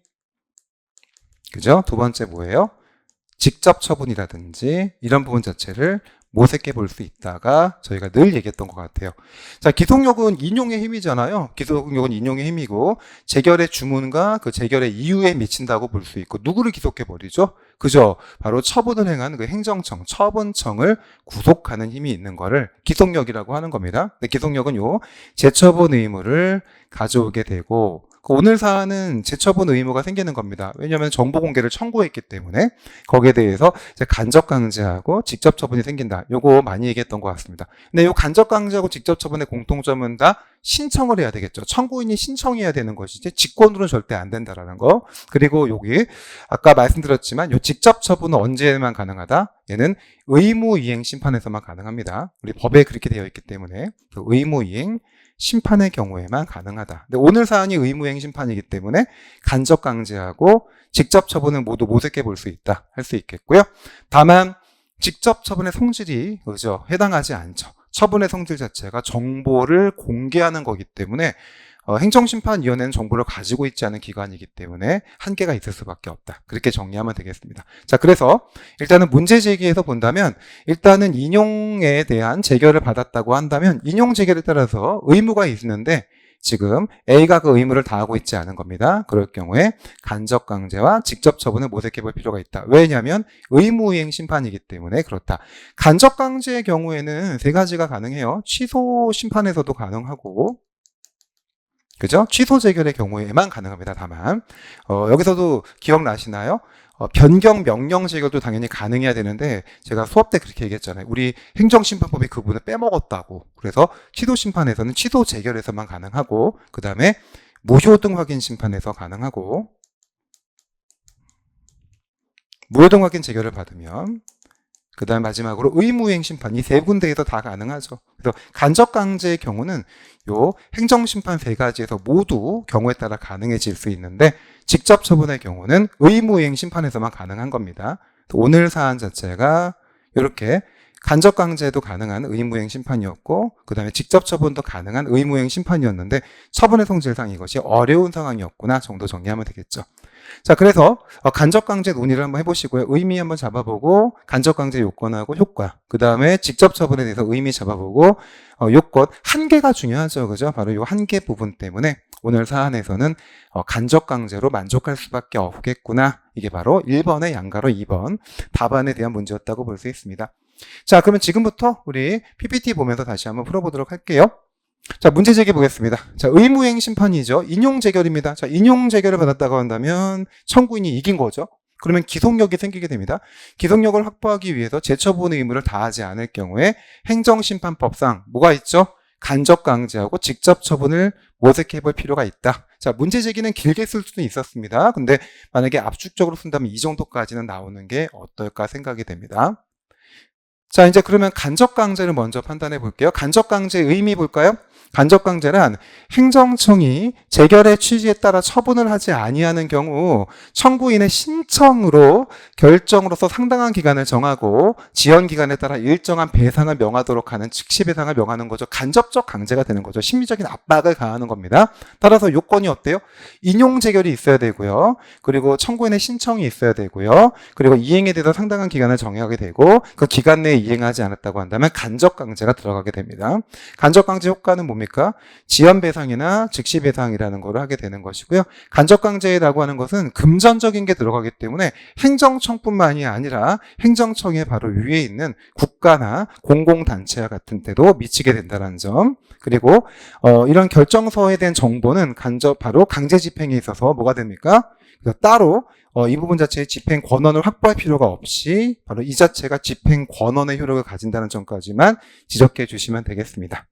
그죠? 두 번째 뭐예요? 직접 처분이라든지 이런 부분 자체를 모색해 볼 수 있다가 저희가 늘 얘기했던 것 같아요. 자, 기속력은 인용의 힘이잖아요. 기속력은 인용의 힘이고 재결의 주문과 그 재결의 이유에 미친다고 볼 수 있고, 누구를 기속해 버리죠? 그죠? 바로 처분을 행한 그 행정청, 처분청을 구속하는 힘이 있는 거를 기속력이라고 하는 겁니다. 근데 기속력은 요 재처분 의무를 가져오게 되고, 오늘 사안은 재처분 의무가 생기는 겁니다. 왜냐하면 정보 공개를 청구했기 때문에 거기에 대해서 이제 간접 강제하고 직접 처분이 생긴다. 요거 많이 얘기했던 것 같습니다. 근데 요 간접 강제하고 직접 처분의 공통점은 다 신청을 해야 되겠죠. 청구인이 신청해야 되는 것이지 직권으로는 절대 안 된다라는 거. 그리고 여기 아까 말씀드렸지만 요 직접 처분은 언제만 가능하다? 얘는 의무이행 심판에서만 가능합니다. 우리 법에 그렇게 되어 있기 때문에 그 의무이행 심판의 경우에만 가능하다. 근데 오늘 사안이 의무이행 심판이기 때문에 간접 강제하고 직접 처분은 모두 모색해 볼 수 있다 할 수 있겠고요. 다만 직접 처분의 성질이 그죠, 해당하지 않죠. 처분의 성질 자체가 정보를 공개하는 거기 때문에 행정심판위원회는 정보를 가지고 있지 않은 기관이기 때문에 한계가 있을 수밖에 없다. 그렇게 정리하면 되겠습니다. 자, 그래서 일단은 문제 제기에서 본다면, 일단은 인용에 대한 재결을 받았다고 한다면 인용 재결에 따라서 의무가 있는데 지금 A가 그 의무를 다하고 있지 않은 겁니다. 그럴 경우에 간접 강제와 직접 처분을 모색해 볼 필요가 있다. 왜냐하면 의무이행 심판이기 때문에 그렇다. 간접 강제의 경우에는 3가지가 가능해요. 취소 심판에서도 가능하고, 그죠? 취소 재결의 경우에만 가능합니다. 다만 여기서도 기억나시나요? 변경 명령 재결도 당연히 가능해야 되는데 제가 수업 때 그렇게 얘기했잖아요. 우리 행정심판법이 그 부분을 빼먹었다고. 그래서 취소 심판에서는 취소 재결에서만 가능하고, 그 다음에 무효등 확인 심판에서 가능하고, 무효등 확인 재결을 받으면 그 다음 마지막으로 의무이행 심판, 이 세 군데에서 다 가능하죠. 그래서 간접강제의 경우는 요 행정심판 세 가지에서 모두 경우에 따라 가능해질 수 있는데, 직접 처분의 경우는 의무이행 심판에서만 가능한 겁니다. 오늘 사안 자체가 이렇게 간접강제도 가능한 의무이행 심판이었고, 그 다음에 직접 처분도 가능한 의무이행 심판이었는데, 처분의 성질상 이것이 어려운 상황이었구나 정도 정리하면 되겠죠. 자, 그래서 간접강제 논의를 한번 해보시고요. 의미 한번 잡아보고, 간접강제 요건하고 효과, 그 다음에 직접 처분에 대해서 의미 잡아보고, 요건, 한계가 중요하죠. 그죠? 바로 요 한계 부분 때문에 오늘 사안에서는 간접강제로 만족할 수밖에 없겠구나. 이게 바로 1번의 양가로 2번 답안에 대한 문제였다고 볼 수 있습니다. 자, 그러면 지금부터 우리 PPT 보면서 다시 한번 풀어보도록 할게요. 자, 문제 제기 보겠습니다. 자, 의무이행 심판이죠. 인용 재결입니다. 자, 인용 재결을 받았다고 한다면 청구인이 이긴 거죠. 그러면 기속력이 생기게 됩니다. 기속력을 확보하기 위해서 재처분 의무를 다하지 않을 경우에 행정심판법상 뭐가 있죠? 간접강제하고 직접 처분을 모색해 볼 필요가 있다. 자, 문제 제기는 길게 쓸 수도 있었습니다. 근데 만약에 압축적으로 쓴다면 이 정도까지는 나오는 게 어떨까 생각이 됩니다. 자, 이제 그러면 간접강제를 먼저 판단해 볼게요. 간접강제의 의미 볼까요? 간접강제란 행정청이 재결의 취지에 따라 처분을 하지 아니하는 경우 청구인의 신청으로 결정으로서 상당한 기간을 정하고 지연 기간에 따라 일정한 배상을 명하도록 하는 즉시 배상을 명하는 거죠. 간접적 강제가 되는 거죠. 심리적인 압박을 가하는 겁니다. 따라서 요건이 어때요? 인용 재결이 있어야 되고요. 그리고 청구인의 신청이 있어야 되고요. 그리고 이행에 대해서 상당한 기간을 정하게 되고, 그 기간 내에 이행하지 않았다고 한다면 간접강제가 들어가게 됩니다. 간접강제 효과는 뭡니까? 지연배상이나 즉시배상이라는 걸 하게 되는 것이고요. 간접강제라고 하는 것은 금전적인 게 들어가기 때문에 행정청뿐만이 아니라 행정청의 바로 위에 있는 국가나 공공단체와 같은 데도 미치게 된다는 점. 그리고 이런 결정서에 대한 정보는 바로 강제집행에 있어서 뭐가 됩니까? 따로 이 부분 자체의 집행 권한을 확보할 필요가 없이 바로 이 자체가 집행 권한의 효력을 가진다는 점까지만 지적해 주시면 되겠습니다.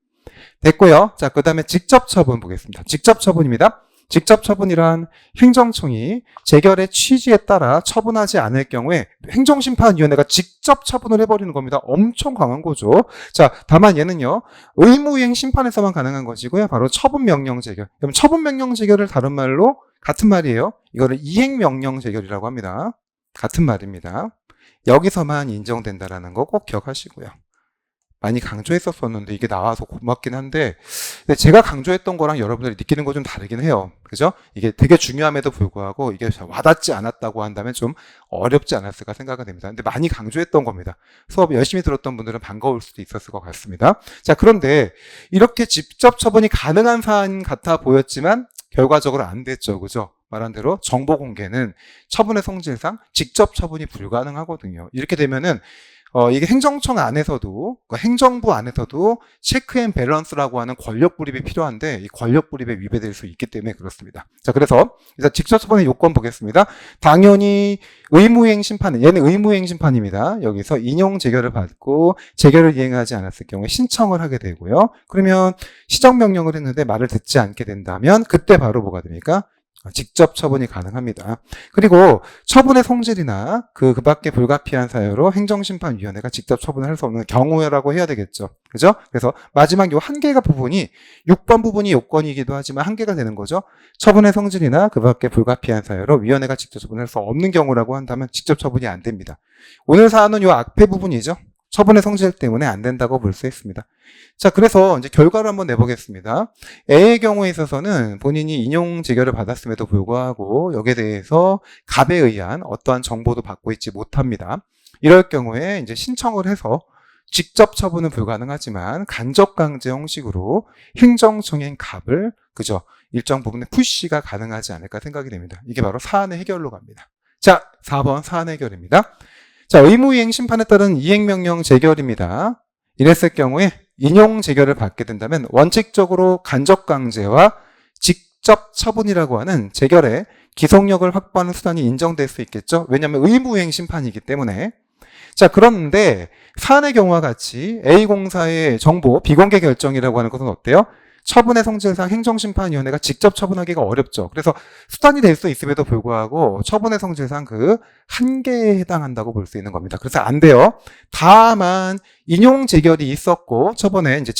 됐고요. 자, 그 다음에 직접 처분 보겠습니다. 직접 처분입니다. 직접 처분이란 행정청이 재결의 취지에 따라 처분하지 않을 경우에 행정심판위원회가 직접 처분을 해버리는 겁니다. 엄청 강한 거죠. 자, 다만 얘는요, 의무이행 심판에서만 가능한 것이고요. 바로 처분명령 재결. 그럼 처분명령 재결을 다른 말로 같은 말이에요. 이거를 이행명령 재결이라고 합니다. 같은 말입니다. 여기서만 인정된다라는 거 꼭 기억하시고요. 많이 강조했었었는데 이게 나와서 고맙긴 한데, 근데 제가 강조했던 거랑 여러분들이 느끼는 거 좀 다르긴 해요. 그죠? 이게 되게 중요함에도 불구하고 이게 와닿지 않았다고 한다면 좀 어렵지 않았을까 생각이 됩니다. 근데 많이 강조했던 겁니다. 수업 열심히 들었던 분들은 반가울 수도 있었을 것 같습니다. 자, 그런데 이렇게 직접 처분이 가능한 사안 같아 보였지만 결과적으로 안 됐죠. 그죠? 말한 대로 정보 공개는 처분의 성질상 직접 처분이 불가능하거든요. 이렇게 되면은 이게 행정청 안에서도, 그러니까 행정부 안에서도 체크 앤 밸런스라고 하는 권력 불입이 필요한데 이 권력 불입에 위배될 수 있기 때문에 그렇습니다. 자, 그래서 일단 직접 처분의 요건 보겠습니다. 당연히 의무이행 심판은, 얘는 의무이행 심판입니다. 여기서 인용 재결을 받고 재결을 이행하지 않았을 경우에 신청을 하게 되고요. 그러면 시정명령을 했는데 말을 듣지 않게 된다면 그때 바로 뭐가 됩니까? 직접 처분이 가능합니다. 그리고 처분의 성질이나 그 밖에 불가피한 사유로 행정심판위원회가 직접 처분을 할 수 없는 경우라고 해야 되겠죠. 그죠? 그래서 마지막 요 한계가 부분이 6번 부분이 요건이기도 하지만 한계가 되는 거죠. 처분의 성질이나 그 밖에 불가피한 사유로 위원회가 직접 처분을 할 수 없는 경우라고 한다면 직접 처분이 안 됩니다. 오늘 사안은 요 앞에 부분이죠. 처분의 성질 때문에 안 된다고 볼 수 있습니다. 자, 그래서 이제 결과를 한번 내보겠습니다. A의 경우에 있어서는 본인이 인용 재결을 받았음에도 불구하고 여기에 대해서 갑에 의한 어떠한 정보도 받고 있지 못합니다. 이럴 경우에 이제 신청을 해서 직접 처분은 불가능하지만 간접 강제 형식으로 행정청인 갑을, 그죠? 일정 부분의 푸시가 가능하지 않을까 생각이 됩니다. 이게 바로 사안의 해결로 갑니다. 자, 4번 사안 해결입니다. 자, 의무이행 심판에 따른 이행명령 재결입니다. 이랬을 경우에 인용 재결을 받게 된다면 원칙적으로 간접강제와 직접 처분이라고 하는 재결의 기속력을 확보하는 수단이 인정될 수 있겠죠. 왜냐하면 의무이행 심판이기 때문에. 자, 그런데 사안의 경우와 같이 A공사의 정보 비공개 결정이라고 하는 것은 어때요? 처분의 성질상 행정심판위원회가 직접 처분하기가 어렵죠. 그래서 수단이 될 수 있음에도 불구하고 처분의 성질상 그 한계에 해당한다고 볼 수 있는 겁니다. 그래서 안 돼요. 다만 인용 재결이 있었고 처분에 이제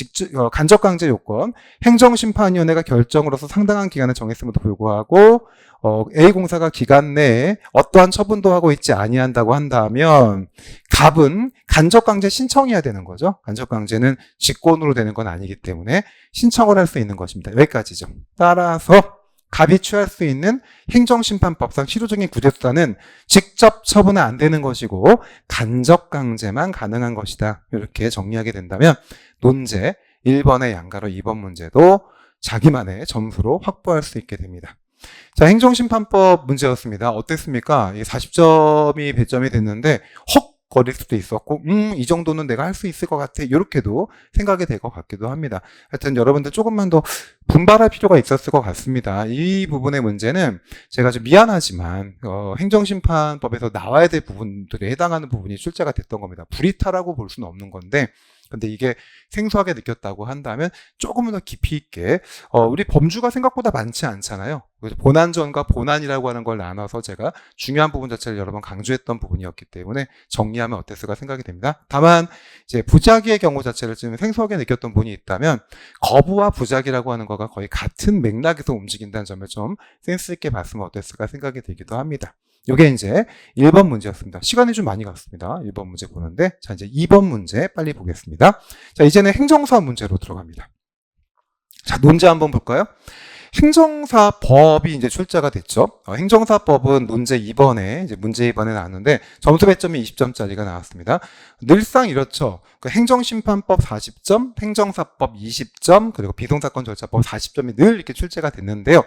간접강제 요건 행정심판위원회가 결정으로서 상당한 기간을 정했음에도 불구하고 A공사가 기간 내에 어떠한 처분도 하고 있지 아니한다고 한다면 갑은 간접강제 신청해야 되는 거죠. 간접강제는 직권으로 되는 건 아니기 때문에 신청을 할 수 있는 것입니다. 여기까지죠. 따라서 갑이 취할 수 있는 행정심판법상 실효적인 구제수단은 직접 처분은 안 되는 것이고 간접강제만 가능한 것이다. 이렇게 정리하게 된다면 논제 1번의 양가로 2번 문제도 자기만의 점수로 확보할 수 있게 됩니다. 자, 행정심판법 문제였습니다. 어땠습니까? 40점이 배점이 됐는데 헉 거릴 수도 있었고 이 정도는 내가 할 수 있을 것 같아 이렇게도 생각이 될 것 같기도 합니다. 하여튼 여러분들 조금만 더 분발할 필요가 있었을 것 같습니다. 이 부분의 문제는 제가 좀 미안하지만 행정심판법에서 나와야 될 부분들에 해당하는 부분이 출제가 됐던 겁니다. 불이탈하고 볼 수는 없는 건데 근데 이게 생소하게 느꼈다고 한다면 조금은 더 깊이 있게 우리 범주가 생각보다 많지 않잖아요. 그래서 본안전과 본안이라고 하는 걸 나눠서 제가 중요한 부분 자체를 여러 번 강조했던 부분이었기 때문에 정리하면 어땠을까 생각이 됩니다. 다만 이제 부작위의 경우 자체를 좀 생소하게 느꼈던 분이 있다면 거부와 부작위라고 하는 거가 거의 같은 맥락에서 움직인다는 점을 좀 센스 있게 봤으면 어땠을까 생각이 들기도 합니다. 이게 이제 1번 문제였습니다. 시간이 좀 많이 갔습니다. 1번 문제 보는데 자 이제 2번 문제 빨리 보겠습니다. 자 이제는 행정사 문제로 들어갑니다. 자 논제 한번 볼까요? 행정사법이 이제 출제가 됐죠. 행정사법은 문제 2번에 이제 문제 2번에 나왔는데 점수 배점이 20점짜리가 나왔습니다. 늘상 이렇죠. 그 행정심판법 40점, 행정사법 20점, 그리고 비동사건절차법 40점이 늘 이렇게 출제가 됐는데요.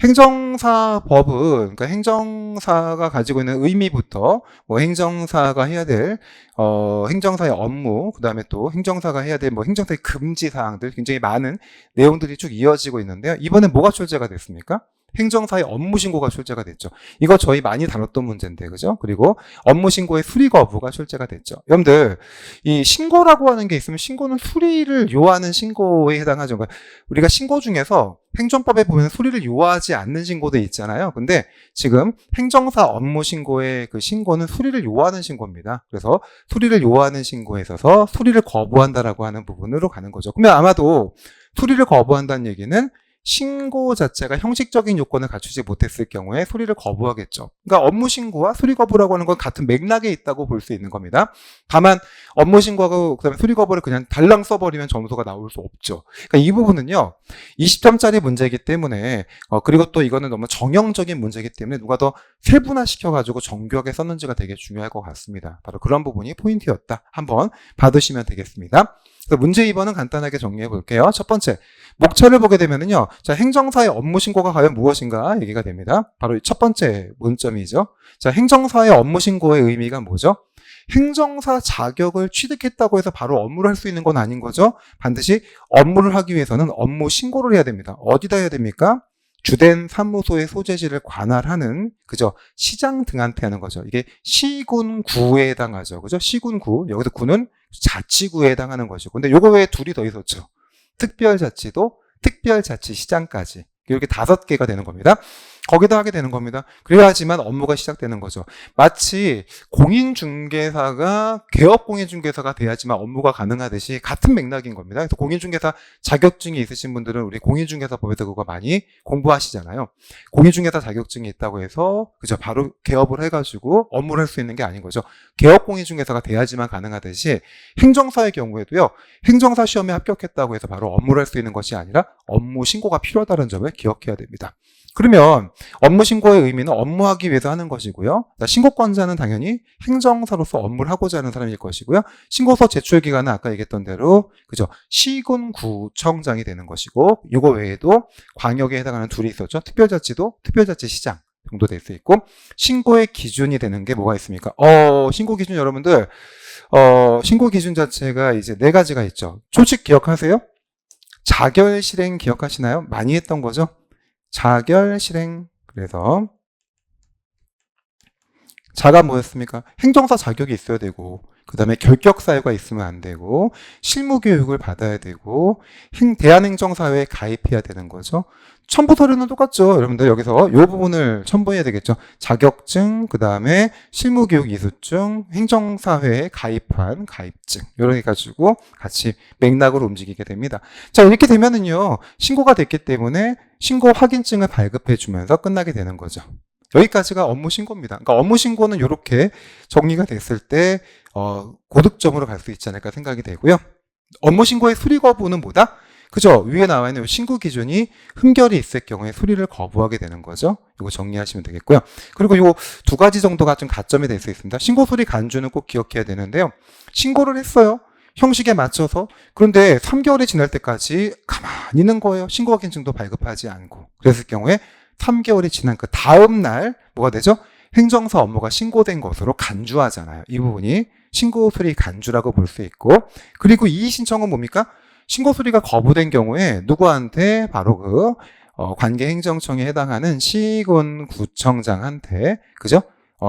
행정사법은 그러니까 행정사가 가지고 있는 의미부터 뭐 행정사가 해야 될 행정사의 업무, 그 다음에 또 행정사가 해야 될 뭐 행정사의 금지 사항들 굉장히 많은 내용들이 쭉 이어지고 있는데요. 이번에 뭐가 출제가 됐습니까? 행정사의 업무신고가 출제가 됐죠. 이거 저희 많이 다뤘던 문제인데, 그죠? 그리고 업무신고의 수리 거부가 출제가 됐죠. 여러분들, 이 신고라고 하는 게 있으면 신고는 수리를 요하는 신고에 해당하죠. 그러니까 우리가 신고 중에서 행정법에 보면 수리를 요하지 않는 신고도 있잖아요. 근데 지금 행정사 업무신고의 그 신고는 수리를 요하는 신고입니다. 그래서 수리를 요하는 신고에 있어서 수리를 거부한다라고 하는 부분으로 가는 거죠. 그러면 아마도 수리를 거부한다는 얘기는 신고 자체가 형식적인 요건을 갖추지 못했을 경우에 수리를 거부하겠죠. 그러니까 업무신고와 수리 거부라고 하는 건 같은 맥락에 있다고 볼 수 있는 겁니다. 다만 업무신고하고 그다음에 수리 거부를 그냥 달랑 써버리면 점수가 나올 수 없죠. 그러니까 이 부분은요 20점짜리 문제이기 때문에 그리고 또 이거는 너무 정형적인 문제이기 때문에 누가 더 세분화시켜가지고 정교하게 썼는지가 되게 중요할 것 같습니다. 바로 그런 부분이 포인트였다. 한번 받으시면 되겠습니다. 그래서 문제 2번은 간단하게 정리해 볼게요. 첫 번째, 목차를 보게 되면은요, 자, 행정사의 업무 신고가 과연 무엇인가 얘기가 됩니다. 바로 첫 번째 문점이죠. 자, 행정사의 업무 신고의 의미가 뭐죠? 행정사 자격을 취득했다고 해서 바로 업무를 할 수 있는 건 아닌 거죠. 반드시 업무를 하기 위해서는 업무 신고를 해야 됩니다. 어디다 해야 됩니까? 주된 사무소의 소재지를 관할하는 그죠 시장 등한테 하는 거죠. 이게 시군구에 해당하죠. 그죠? 시군구. 여기서 구는 자치구에 해당하는 것이고. 근데 요거 외에 둘이 더 있었죠. 특별자치도 특별자치시장까지. 이렇게 5개가 되는 겁니다. 거기다 하게 되는 겁니다. 그래야지만 업무가 시작되는 거죠. 마치 공인중개사가 개업공인중개사가 돼야지만 업무가 가능하듯이 같은 맥락인 겁니다. 그래서 공인중개사 자격증이 있으신 분들은 우리 공인중개사법에서 그거 많이 공부하시잖아요. 공인중개사 자격증이 있다고 해서 그죠 바로 개업을 해가지고 업무를 할 수 있는 게 아닌 거죠. 개업공인중개사가 돼야지만 가능하듯이 행정사의 경우에도요. 행정사 시험에 합격했다고 해서 바로 업무를 할 수 있는 것이 아니라 업무 신고가 필요하다는 점을 기억해야 됩니다. 그러면 업무 신고의 의미는 업무하기 위해서 하는 것이고요. 신고권자는 당연히 행정사로서 업무를 하고자 하는 사람일 것이고요. 신고서 제출 기간은 아까 얘기했던 대로 그죠 시군구청장이 되는 것이고 이거 외에도 광역에 해당하는 둘이 있었죠. 특별자치도 특별자치시장 정도 될 수 있고 신고의 기준이 되는 게 뭐가 있습니까? 신고 기준 여러분들 신고 기준 자체가 이제 4가지가 있죠. 조직 기억하세요? 자결 실행 기억하시나요? 많이 했던 거죠. 자결 실행. 그래서 자가 뭐였습니까? 행정사 자격이 있어야 되고 그 다음에 결격 사유가 있으면 안 되고, 실무 교육을 받아야 되고, 대한행정사회에 가입해야 되는 거죠. 첨부 서류는 똑같죠. 여러분들 여기서 이 부분을 첨부해야 되겠죠. 자격증, 그 다음에 실무교육 이수증, 행정사회에 가입한 가입증, 이렇게 가지고 같이 맥락으로 움직이게 됩니다. 자, 이렇게 되면은요, 신고가 됐기 때문에 신고 확인증을 발급해 주면서 끝나게 되는 거죠. 여기까지가 업무 신고입니다. 그러니까 업무 신고는 이렇게 정리가 됐을 때 고득점으로 갈 수 있지 않을까 생각이 되고요. 업무 신고의 수리 거부는 뭐다? 그죠? 위에 나와 있는 신고 기준이 흠결이 있을 경우에 수리를 거부하게 되는 거죠. 이거 정리하시면 되겠고요. 그리고 요 두 가지 정도가 좀 가점이 될 수 있습니다. 신고 수리 간주는 꼭 기억해야 되는데요. 신고를 했어요. 형식에 맞춰서. 그런데 3개월이 지날 때까지 가만히 있는 거예요. 신고 확인증도 발급하지 않고. 그랬을 경우에 3개월이 지난 그 다음 날 뭐가 되죠? 행정사 업무가 신고된 것으로 간주하잖아요. 이 부분이 신고 수리 간주라고 볼 수 있고, 그리고 이의 신청은 뭡니까? 신고 수리가 거부된 경우에 누구한테? 바로 그 관계행정청에 해당하는 시군구청장한테, 그죠?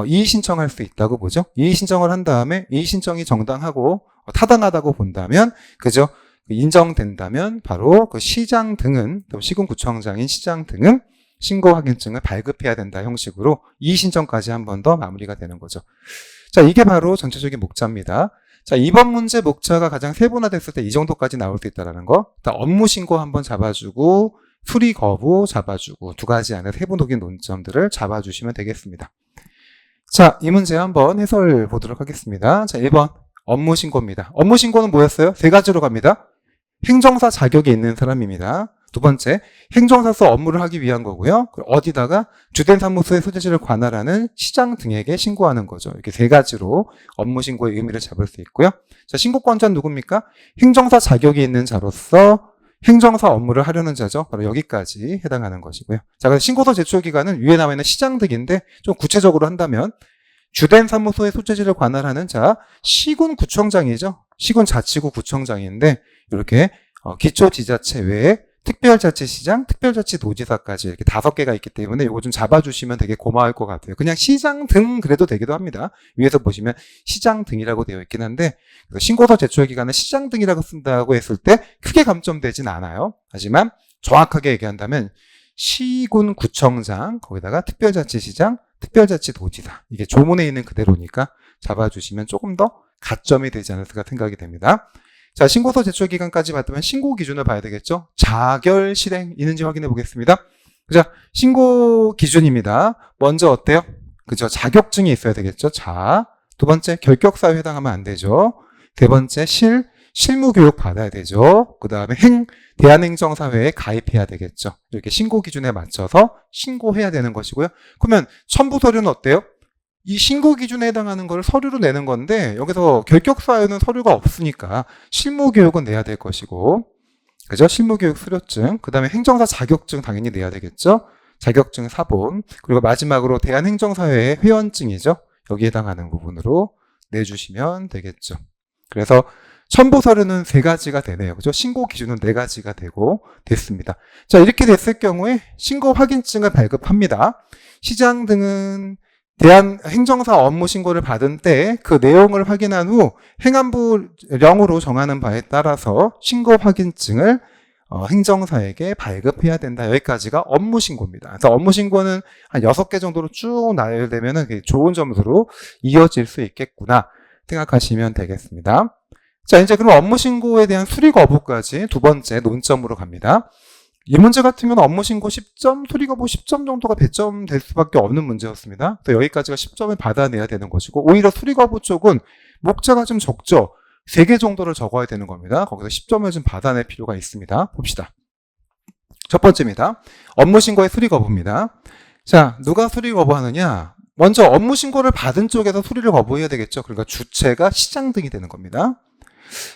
이의 신청할 수 있다고 보죠. 이의 신청을 한 다음에 이의 신청이 정당하고 타당하다고 본다면, 그죠? 인정된다면 바로 그 시장 등은, 또 시군구청장인 시장 등은 신고 확인증을 발급해야 된다 형식으로 이의 신청까지 한 번 더 마무리가 되는 거죠. 자, 이게 바로 전체적인 목차입니다. 자, 이번 문제 목차가 가장 세분화됐을 때 이 정도까지 나올 수 있다는 거. 일단 업무 신고 한번 잡아주고, 수리 거부 잡아주고, 두 가지 안에 세부적인 논점들을 잡아주시면 되겠습니다. 자, 이 문제 한번 해설 보도록 하겠습니다. 자, 1번 업무 신고입니다. 업무 신고는 뭐였어요? 세 가지로 갑니다. 행정사 자격이 있는 사람입니다. 두 번째, 행정사서 업무를 하기 위한 거고요. 어디다가 주된 사무소의 소재지를 관할하는 시장 등에게 신고하는 거죠. 이렇게 세 가지로 업무 신고의 의미를 잡을 수 있고요. 자, 신고권자는 누굽니까? 행정사 자격이 있는 자로서 행정사 업무를 하려는 자죠. 바로 여기까지 해당하는 것이고요. 자, 그래서 신고서 제출 기간은 위에 나와 있는 시장 등인데 좀 구체적으로 한다면 주된 사무소의 소재지를 관할하는 자, 시군구청장이죠. 시군자치구 구청장인데 이렇게 기초지자체 외에 특별자치시장, 특별자치도지사까지 이렇게 5개가 있기 때문에 이거 좀 잡아주시면 되게 고마울 것 같아요. 그냥 시장 등 그래도 되기도 합니다. 위에서 보시면 시장 등이라고 되어 있긴 한데 신고서 제출 기간은 시장 등이라고 쓴다고 했을 때 크게 감점되진 않아요. 하지만 정확하게 얘기한다면 시군구청장, 거기다가 특별자치시장, 특별자치도지사, 이게 조문에 있는 그대로니까 잡아주시면 조금 더 가점이 되지 않을까 생각이 됩니다. 자, 신고서 제출 기간까지 봤다면 신고 기준을 봐야 되겠죠. 자결 실행 있는지 확인해 보겠습니다. 자, 신고 기준입니다. 먼저 어때요? 그죠? 자격증이 있어야 되겠죠. 자, 두 번째 결격사유에 해당하면 안 되죠. 세 번째 실무교육 받아야 되죠. 그 다음에 대한행정사회에 가입해야 되겠죠. 이렇게 신고 기준에 맞춰서 신고해야 되는 것이고요. 그러면 첨부 서류는 어때요? 이 신고 기준에 해당하는 걸 서류로 내는 건데 여기서 결격 사유는 서류가 없으니까 실무교육은 내야 될 것이고, 그죠? 실무교육 수료증, 그 다음에 행정사 자격증 당연히 내야 되겠죠? 자격증 사본, 그리고 마지막으로 대한행정사회의 회원증이죠? 여기에 해당하는 부분으로 내주시면 되겠죠. 그래서 첨부 서류는 3가지가 되네요. 그죠? 신고 기준은 4가지가 되고 됐습니다. 자, 이렇게 됐을 경우에 신고 확인증을 발급합니다. 시장 등은 대한행정사 업무 신고를 받은 때 그 내용을 확인한 후 행안부령으로 정하는 바에 따라서 신고 확인증을 행정사에게 발급해야 된다. 여기까지가 업무 신고입니다. 그래서 업무 신고는 한 6개 정도로 쭉 나열되면 좋은 점수로 이어질 수 있겠구나 생각하시면 되겠습니다. 자, 이제 그럼 업무 신고에 대한 수리 거부까지 두 번째 논점으로 갑니다. 이 문제 같은 경우는 업무 신고 10점, 수리 거부 10점 정도가 배점될 수밖에 없는 문제였습니다. 또 여기까지가 10점을 받아내야 되는 것이고, 오히려 수리 거부 쪽은 목차가 좀 적죠. 3개 정도를 적어야 되는 겁니다. 거기서 10점을 좀 받아낼 필요가 있습니다. 봅시다. 첫 번째입니다. 업무 신고의 수리 거부입니다. 자, 누가 수리 거부하느냐? 먼저 업무 신고를 받은 쪽에서 수리를 거부해야 되겠죠. 그러니까 주체가 시장 등이 되는 겁니다.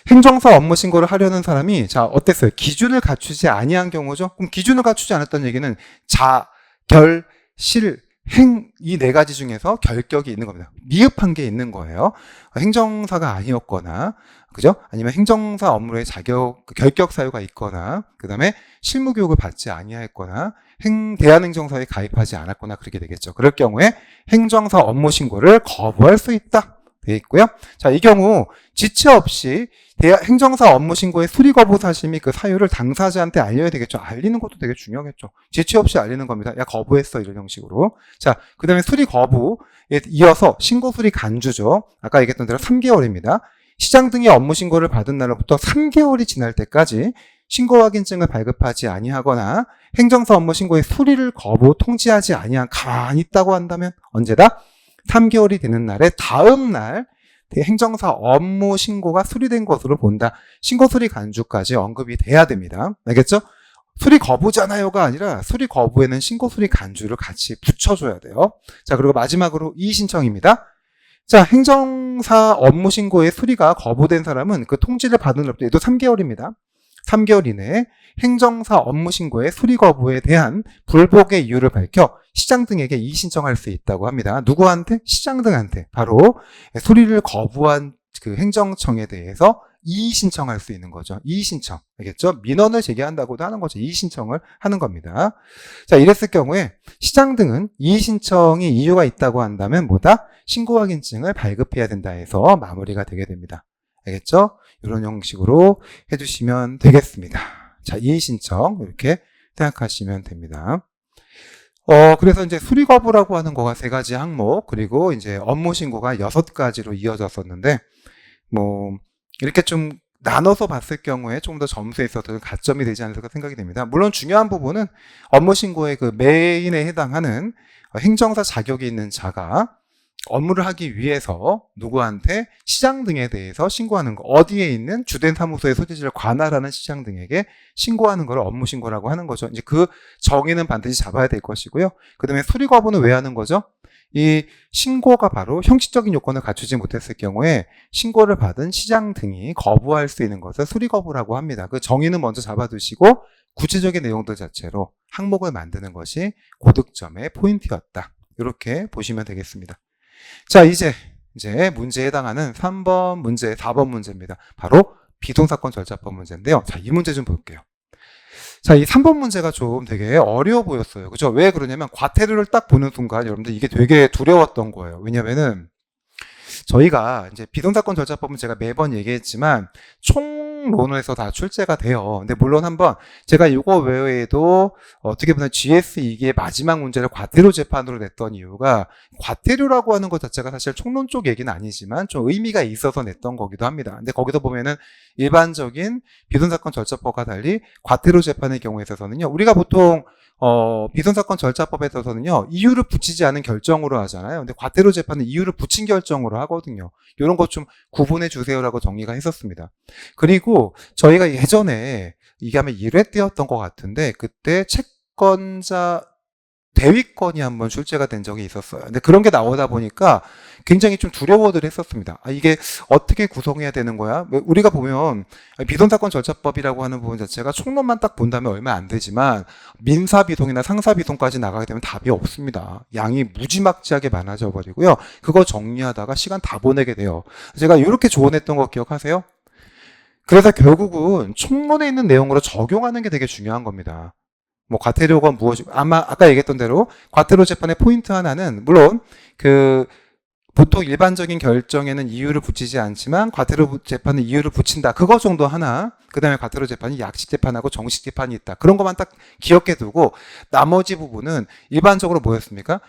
행정사 업무 신고를 하려는 사람이, 자, 어땠어요? 기준을 갖추지 아니한 경우죠. 그럼 기준을 갖추지 않았다는 얘기는 자, 결, 실, 행, 이 4가지 중에서 결격이 있는 겁니다. 미흡한 게 있는 거예요. 행정사가 아니었거나, 그죠? 아니면 행정사 업무의 결격 사유가 있거나, 그 다음에 실무교육을 받지 아니하였거나, 대한행정사에 가입하지 않았거나 그렇게 되겠죠. 그럴 경우에 행정사 업무 신고를 거부할 수 있다. 되어 있고요. 자, 이 경우 지체 없이 행정사 업무 신고의 수리 거부 사실 및 그 사유를 당사자한테 알려야 되겠죠. 알리는 것도 되게 중요하겠죠. 지체 없이 알리는 겁니다. 야, 거부했어. 이런 형식으로. 자, 그 다음에 수리 거부에 이어서 신고 수리 간주죠. 아까 얘기했던 대로 3개월입니다. 시장 등의 업무 신고를 받은 날로부터 3개월이 지날 때까지 신고 확인증을 발급하지 아니하거나 행정사 업무 신고의 수리를 거부, 통지하지 아니한 가만히 있다고 한다면 언제다? 3개월이 되는 날에 다음 날 행정사 업무 신고가 수리된 것으로 본다. 신고 수리 간주까지 언급이 돼야 됩니다. 알겠죠? 수리 거부잖아요가 아니라 수리 거부에는 신고 수리 간주를 같이 붙여줘야 돼요. 자, 그리고 마지막으로 이의 신청입니다. 자, 행정사 업무 신고의 수리가 거부된 사람은 그 통지를 받은 날부터 얘도 3개월입니다. 3개월 이내에 행정사 업무 신고의 수리 거부에 대한 불복의 이유를 밝혀 시장 등에게 이의 신청할 수 있다고 합니다. 누구한테? 시장 등한테. 바로 수리를 거부한 그 행정청에 대해서 이의 신청할 수 있는 거죠. 이의 신청. 알겠죠? 민원을 제기한다고도 하는 거죠. 이의 신청을 하는 겁니다. 자, 이랬을 경우에 시장 등은 이의 신청이 이유가 있다고 한다면 뭐다? 신고 확인증을 발급해야 된다 해서 마무리가 되게 됩니다. 알겠죠? 이런 형식으로 해주시면 되겠습니다. 자, 이의 신청 이렇게 생각하시면 됩니다. 그래서 이제 수리 거부라고 하는 거가 3가지 항목, 그리고 이제 업무 신고가 6가지로 이어졌었는데, 이렇게 좀 나눠서 봤을 경우에 좀 더 점수에 있어서 가점이 되지 않을까 생각이 됩니다. 물론 중요한 부분은 업무 신고의 그 메인에 해당하는 행정사 자격이 있는 자가 업무를 하기 위해서 누구한테 시장 등에 대해서 신고하는 거, 어디에 있는 주된 사무소의 소재지를 관할하는 시장 등에게 신고하는 걸 업무 신고라고 하는 거죠. 이제 그 정의는 반드시 잡아야 될 것이고요. 그 다음에 수리 거부는 왜 하는 거죠? 이 신고가 바로 형식적인 요건을 갖추지 못했을 경우에 신고를 받은 시장 등이 거부할 수 있는 것을 수리 거부라고 합니다. 그 정의는 먼저 잡아두시고 구체적인 내용들 자체로 항목을 만드는 것이 고득점의 포인트였다. 이렇게 보시면 되겠습니다. 자, 이제 문제에 해당하는 3번 문제, 4번 문제입니다. 바로 비동사건 절차법 문제인데요. 자, 이 문제 좀 볼게요. 자, 이 3번 문제가 좀 되게 어려워 보였어요. 그죠? 왜 그러냐면 과태료를 딱 보는 순간 여러분들 이게 되게 두려웠던 거예요. 왜냐면은 저희가 이제 비동사건 절차법은 제가 매번 얘기했지만 총론에서 다 출제가 돼요. 근데 물론 한번 제가 이거 외에도 어떻게 보면 GS 2기의 마지막 문제를 과태료 재판으로 냈던 이유가 과태료라고 하는 것 자체가 사실 총론 쪽 얘기는 아니지만 좀 의미가 있어서 냈던 거기도 합니다. 근데 거기서 보면은 일반적인 비동사건 절차법과 달리 과태료 재판의 경우에 있어서는요, 우리가 보통 비동사건 절차법에 있어서는요, 이유를 붙이지 않은 결정으로 하잖아요. 근데 과태료 재판은 이유를 붙인 결정으로 하거든요. 이런 것 좀 구분해 주세요라고 정리가 했었습니다. 그리고 저희가 예전에 이게 아마 1회 때였던 것 같은데, 그때 채권자 대위권이 한번 출제가 된 적이 있었어요. 근데 그런 게 나오다 보니까 굉장히 좀 두려워들 했었습니다. 이게 어떻게 구성해야 되는 거야? 우리가 보면 비동사건 절차법이라고 하는 부분 자체가 총론만 딱 본다면 얼마 안 되지만 민사비동이나 상사비동까지 나가게 되면 답이 없습니다. 양이 무지막지하게 많아져 버리고요. 그거 정리하다가 시간 다 보내게 돼요. 제가 이렇게 조언했던 거 기억하세요? 그래서 결국은 총론에 있는 내용으로 적용하는 게 되게 중요한 겁니다. 과태료가 무엇이, 아마 아까 얘기했던 대로 과태료 재판의 포인트 하나는 물론 보통 일반적인 결정에는 이유를 붙이지 않지만 과태료 재판은 이유를 붙인다. 그거 정도 하나. 그 다음에 과태료 재판이 약식 재판하고 정식 재판이 있다. 그런 것만 딱 기억해 두고 나머지 부분은 일반적으로 뭐였습니까?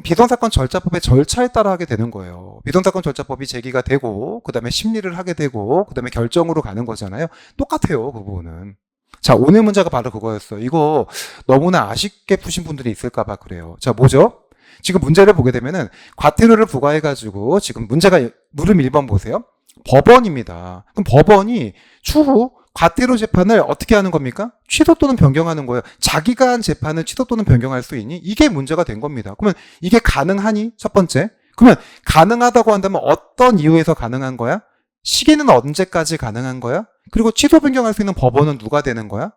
비동사건 절차법의 절차에 따라 하게 되는 거예요. 비동사건 절차법이 제기가 되고 그 다음에 심리를 하게 되고 그 다음에 결정으로 가는 거잖아요. 똑같아요. 그 부분은. 자, 오늘 문제가 바로 그거였어요. 이거 너무나 아쉽게 푸신 분들이 있을까봐 그래요. 자, 뭐죠? 지금 문제를 보게 되면은 과태료를 부과해가지고 지금 문제가 물음 1번 보세요. 법원입니다. 그럼 법원이 추후 과태료 재판을 어떻게 하는 겁니까? 취소 또는 변경하는 거예요. 자기가 한 재판을 취소 또는 변경할 수 있니? 이게 문제가 된 겁니다. 그러면 이게 가능하니? 첫 번째. 그러면 가능하다고 한다면 어떤 이유에서 가능한 거야? 시기는 언제까지 가능한 거야? 그리고 취소 변경할 수 있는 법원은 누가 되는 거야?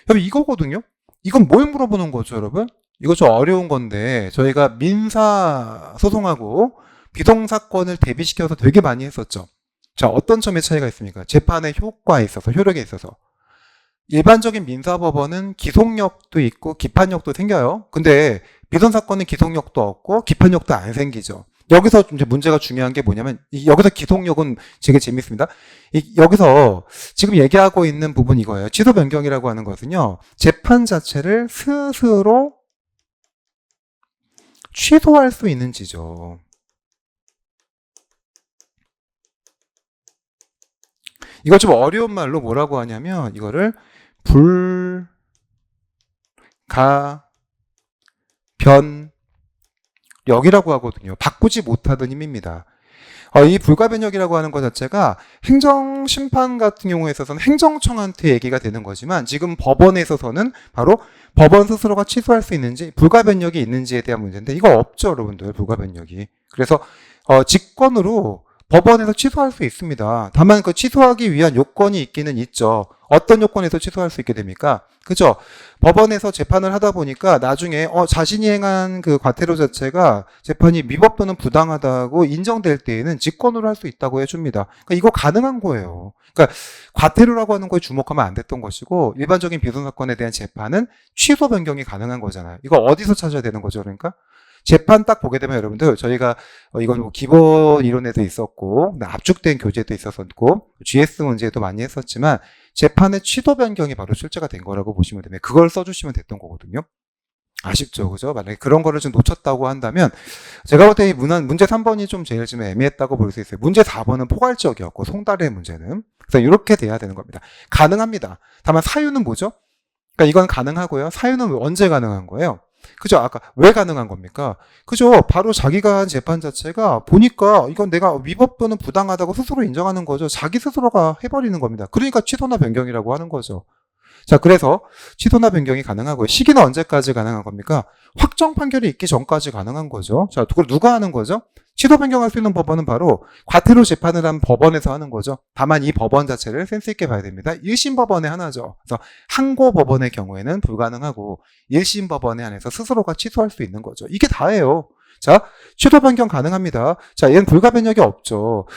여러분 이거거든요. 이건 뭘 물어보는 거죠, 여러분? 이거 좀 어려운 건데 저희가 민사 소송하고 비동사건을 대비시켜서 되게 많이 했었죠. 자, 어떤 점의 차이가 있습니까? 재판의 효과에 있어서, 효력에 있어서. 일반적인 민사법원은 기속력도 있고 기판력도 생겨요. 근데 비동사건은 기속력도 없고 기판력도 안 생기죠. 여기서 이제 문제가 중요한 게 뭐냐면, 여기서 기속력은 되게 재밌습니다. 여기서 지금 얘기하고 있는 부분 이거예요. 취소 변경이라고 하는 것은요, 재판 자체를 스스로 취소할 수 있는지죠. 이거 좀 어려운 말로 뭐라고 하냐면, 이거를 불가변력이라고 하거든요. 바꾸지 못하던 힘입니다. 이 불가변력이라고 하는 것 자체가 행정심판 같은 경우에 있어서는 행정청한테 얘기가 되는 거지만, 지금 법원에 있어서는 바로 법원 스스로가 취소할 수 있는지, 불가변력이 있는지에 대한 문제인데, 이거 없죠, 여러분들, 불가변력이. 그래서 직권으로 법원에서 취소할 수 있습니다. 다만 그 취소하기 위한 요건이 있기는 있죠. 어떤 요건에서 취소할 수 있게 됩니까? 그죠? 법원에서 재판을 하다 보니까 나중에 자신이 행한 그 과태료 자체가 재판이 위법 또는 부당하다고 인정될 때에는 직권으로 할 수 있다고 해줍니다. 그러니까 이거 가능한 거예요. 그러니까 과태료라고 하는 거에 주목하면 안 됐던 것이고, 일반적인 비선사건에 대한 재판은 취소 변경이 가능한 거잖아요. 이거 어디서 찾아야 되는 거죠, 그러니까? 재판 딱 보게 되면 여러분들, 저희가 이건 뭐 기본 이론에도 있었고 압축된 교재도 있었고 GS 문제도 많이 했었지만, 재판의 취소 변경이 바로 출제가 된 거라고 보시면 됩니다. 그걸 써주시면 됐던 거거든요. 아쉽죠, 그죠? 만약에 그런 거를 좀 놓쳤다고 한다면, 제가 볼 때 이 문제 3번이 좀 제일 좀 애매했다고 볼 수 있어요. 문제 4번은 포괄적이었고, 송달의 문제는. 그래서 이렇게 돼야 되는 겁니다. 가능합니다. 다만 사유는 뭐죠? 그러니까 이건 가능하고요. 사유는 언제 가능한 거예요? 그죠? 아까 왜 가능한 겁니까? 그죠? 바로 자기가 한 재판 자체가 보니까 이건 내가 위법 또는 부당하다고 스스로 인정하는 거죠. 자기 스스로가 해버리는 겁니다. 그러니까 취소나 변경이라고 하는 거죠. 자, 그래서 취소나 변경이 가능하고요. 시기는 언제까지 가능한 겁니까? 확정 판결이 있기 전까지 가능한 거죠. 자, 그걸 누가 하는 거죠? 취소 변경할 수 있는 법원은 바로 과태료 재판을 한 법원에서 하는 거죠. 다만 이 법원 자체를 센스 있게 봐야 됩니다. 1심 법원에 하나죠. 그래서 항고 법원의 경우에는 불가능하고 1심 법원에 한해서 스스로가 취소할 수 있는 거죠. 이게 다예요. 자, 취소 변경 가능합니다. 자, 얘는 불가변력이 없죠.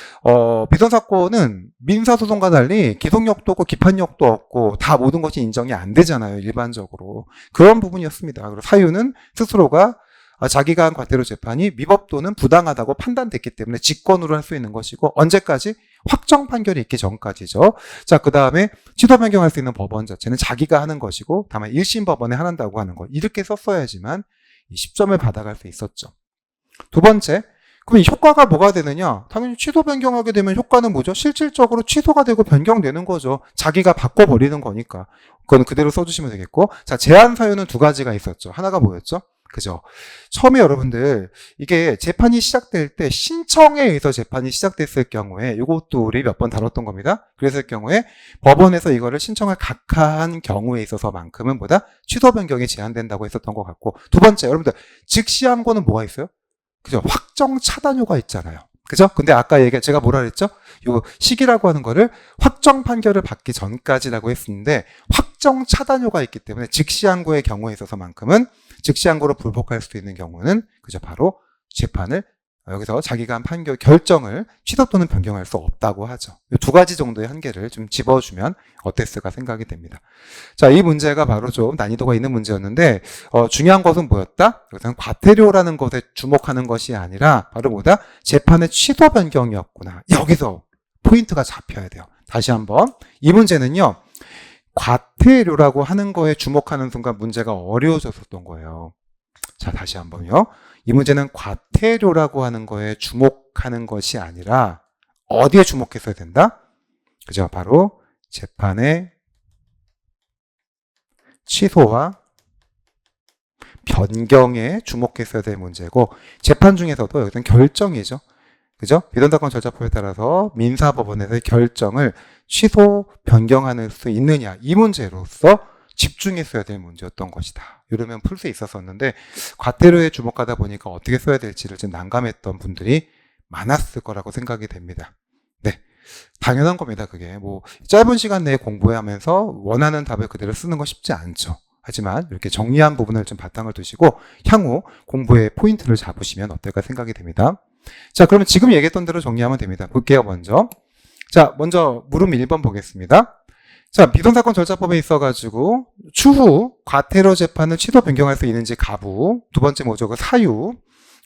비선사건은 민사소송과 달리 기속력도 없고 기판력도 없고 다 모든 것이 인정이 안 되잖아요, 일반적으로. 그런 부분이었습니다. 그리고 사유는 스스로가 자기가 한 과태료 재판이 위법 또는 부당하다고 판단됐기 때문에 직권으로 할 수 있는 것이고, 언제까지? 확정 판결이 있기 전까지죠. 자, 그 다음에 취소 변경할 수 있는 법원 자체는 자기가 하는 것이고, 다만 1심 법원에 한다고 하는 거. 이렇게 썼어야지만 10점을 받아갈 수 있었죠. 두 번째, 그럼 이 효과가 뭐가 되느냐? 당연히 취소 변경하게 되면 효과는 뭐죠? 실질적으로 취소가 되고 변경되는 거죠. 자기가 바꿔버리는 거니까. 그건 그대로 써주시면 되겠고. 자, 제한 사유는 두 가지가 있었죠. 하나가 뭐였죠? 그죠? 처음에 여러분들, 이게 재판이 시작될 때 신청에 의해서 재판이 시작됐을 경우에, 이것도 우리 몇 번 다뤘던 겁니다. 그랬을 경우에 법원에서 이거를 신청을 각하한 경우에 있어서만큼은 뭐다? 취소 변경이 제한된다고 했었던 것 같고, 두 번째, 여러분들, 즉시 항고는 뭐가 있어요? 그죠? 확정 차단효가 있잖아요. 그죠? 근데 아까 제가 뭐라 그랬죠? 요 시기라고 하는 거를 확정 판결을 받기 전까지라고 했었는데, 확정 차단효가 있기 때문에 즉시 항고의 경우에 있어서만큼은, 즉시 항고로 불복할 수 있는 경우는 그죠? 바로 재판을 여기서 자기가 한 판결 결정을 취소 또는 변경할 수 없다고 하죠. 이 두 가지 정도의 한계를 좀 집어주면 어땠을까 생각이 됩니다. 자, 이 문제가 바로 좀 난이도가 있는 문제였는데, 중요한 것은 뭐였다? 여기서는 과태료라는 것에 주목하는 것이 아니라 바로 뭐다? 재판의 취소 변경이었구나. 여기서 포인트가 잡혀야 돼요. 다시 한번. 이 문제는요, 과태료라고 하는 거에 주목하는 순간 문제가 어려워졌었던 거예요. 자, 다시 한번요. 이 문제는 과태료라고 하는 거에 주목하는 것이 아니라 어디에 주목했어야 된다? 그죠? 바로 재판의 취소와 변경에 주목했어야 될 문제고, 재판 중에서도 여기서는 결정이죠. 그죠? 비선사건 절차법에 따라서 민사법원에서의 결정을 취소, 변경할 수 있느냐, 이 문제로서 집중했어야 될 문제였던 것이다. 이러면 풀 수 있었었는데, 과태료에 주목하다 보니까 어떻게 써야 될지를 좀 난감했던 분들이 많았을 거라고 생각이 됩니다. 네. 당연한 겁니다, 그게. 뭐, 짧은 시간 내에 공부하면서 원하는 답을 그대로 쓰는 거 쉽지 않죠. 하지만 이렇게 정리한 부분을 좀 바탕을 두시고 향후 공부의 포인트를 잡으시면 어떨까 생각이 됩니다. 자, 그러면 지금 얘기했던 대로 정리하면 됩니다. 볼게요, 먼저. 자, 먼저 물음 1번 보겠습니다. 자, 비선사건 절차법에 있어가지고 추후 과태료 재판을 취소 변경할 수 있는지 가부, 두 번째 뭐죠? 그 사유,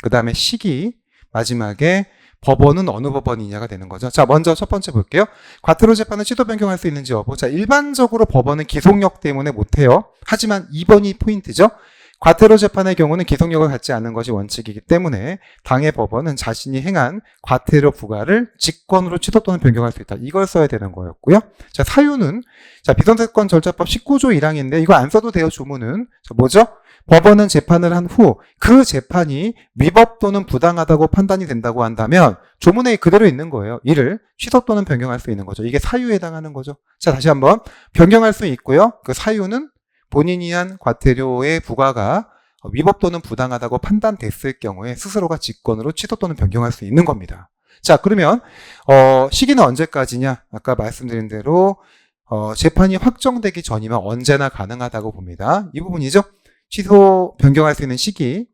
그 다음에 시기, 마지막에 법원은 어느 법원이냐가 되는 거죠. 자, 먼저 첫 번째 볼게요. 과태료 재판은 취소 변경할 수 있는지 여부. 자, 일반적으로 법원은 기속력 때문에 못해요. 하지만 2번이 포인트죠. 과태료 재판의 경우는 기속력을 갖지 않는 것이 원칙이기 때문에 당해 법원은 자신이 행한 과태료 부과를 직권으로 취소 또는 변경할 수 있다. 이걸 써야 되는 거였고요. 자, 사유는 자, 비선택권 절차법 19조 1항인데 이거 안 써도 돼요. 조문은. 자, 뭐죠? 법원은 재판을 한 후 그 재판이 위법 또는 부당하다고 판단이 된다고 한다면 조문에 그대로 있는 거예요. 이를 취소 또는 변경할 수 있는 거죠. 이게 사유에 해당하는 거죠. 자, 다시 한번 변경할 수 있고요. 그 사유는 본인이 한 과태료의 부과가 위법 또는 부당하다고 판단됐을 경우에 스스로가 직권으로 취소 또는 변경할 수 있는 겁니다. 자, 그러면 시기는 언제까지냐? 아까 말씀드린 대로 재판이 확정되기 전이면 언제나 가능하다고 봅니다. 이 부분이죠. 취소 변경할 수 있는 시기.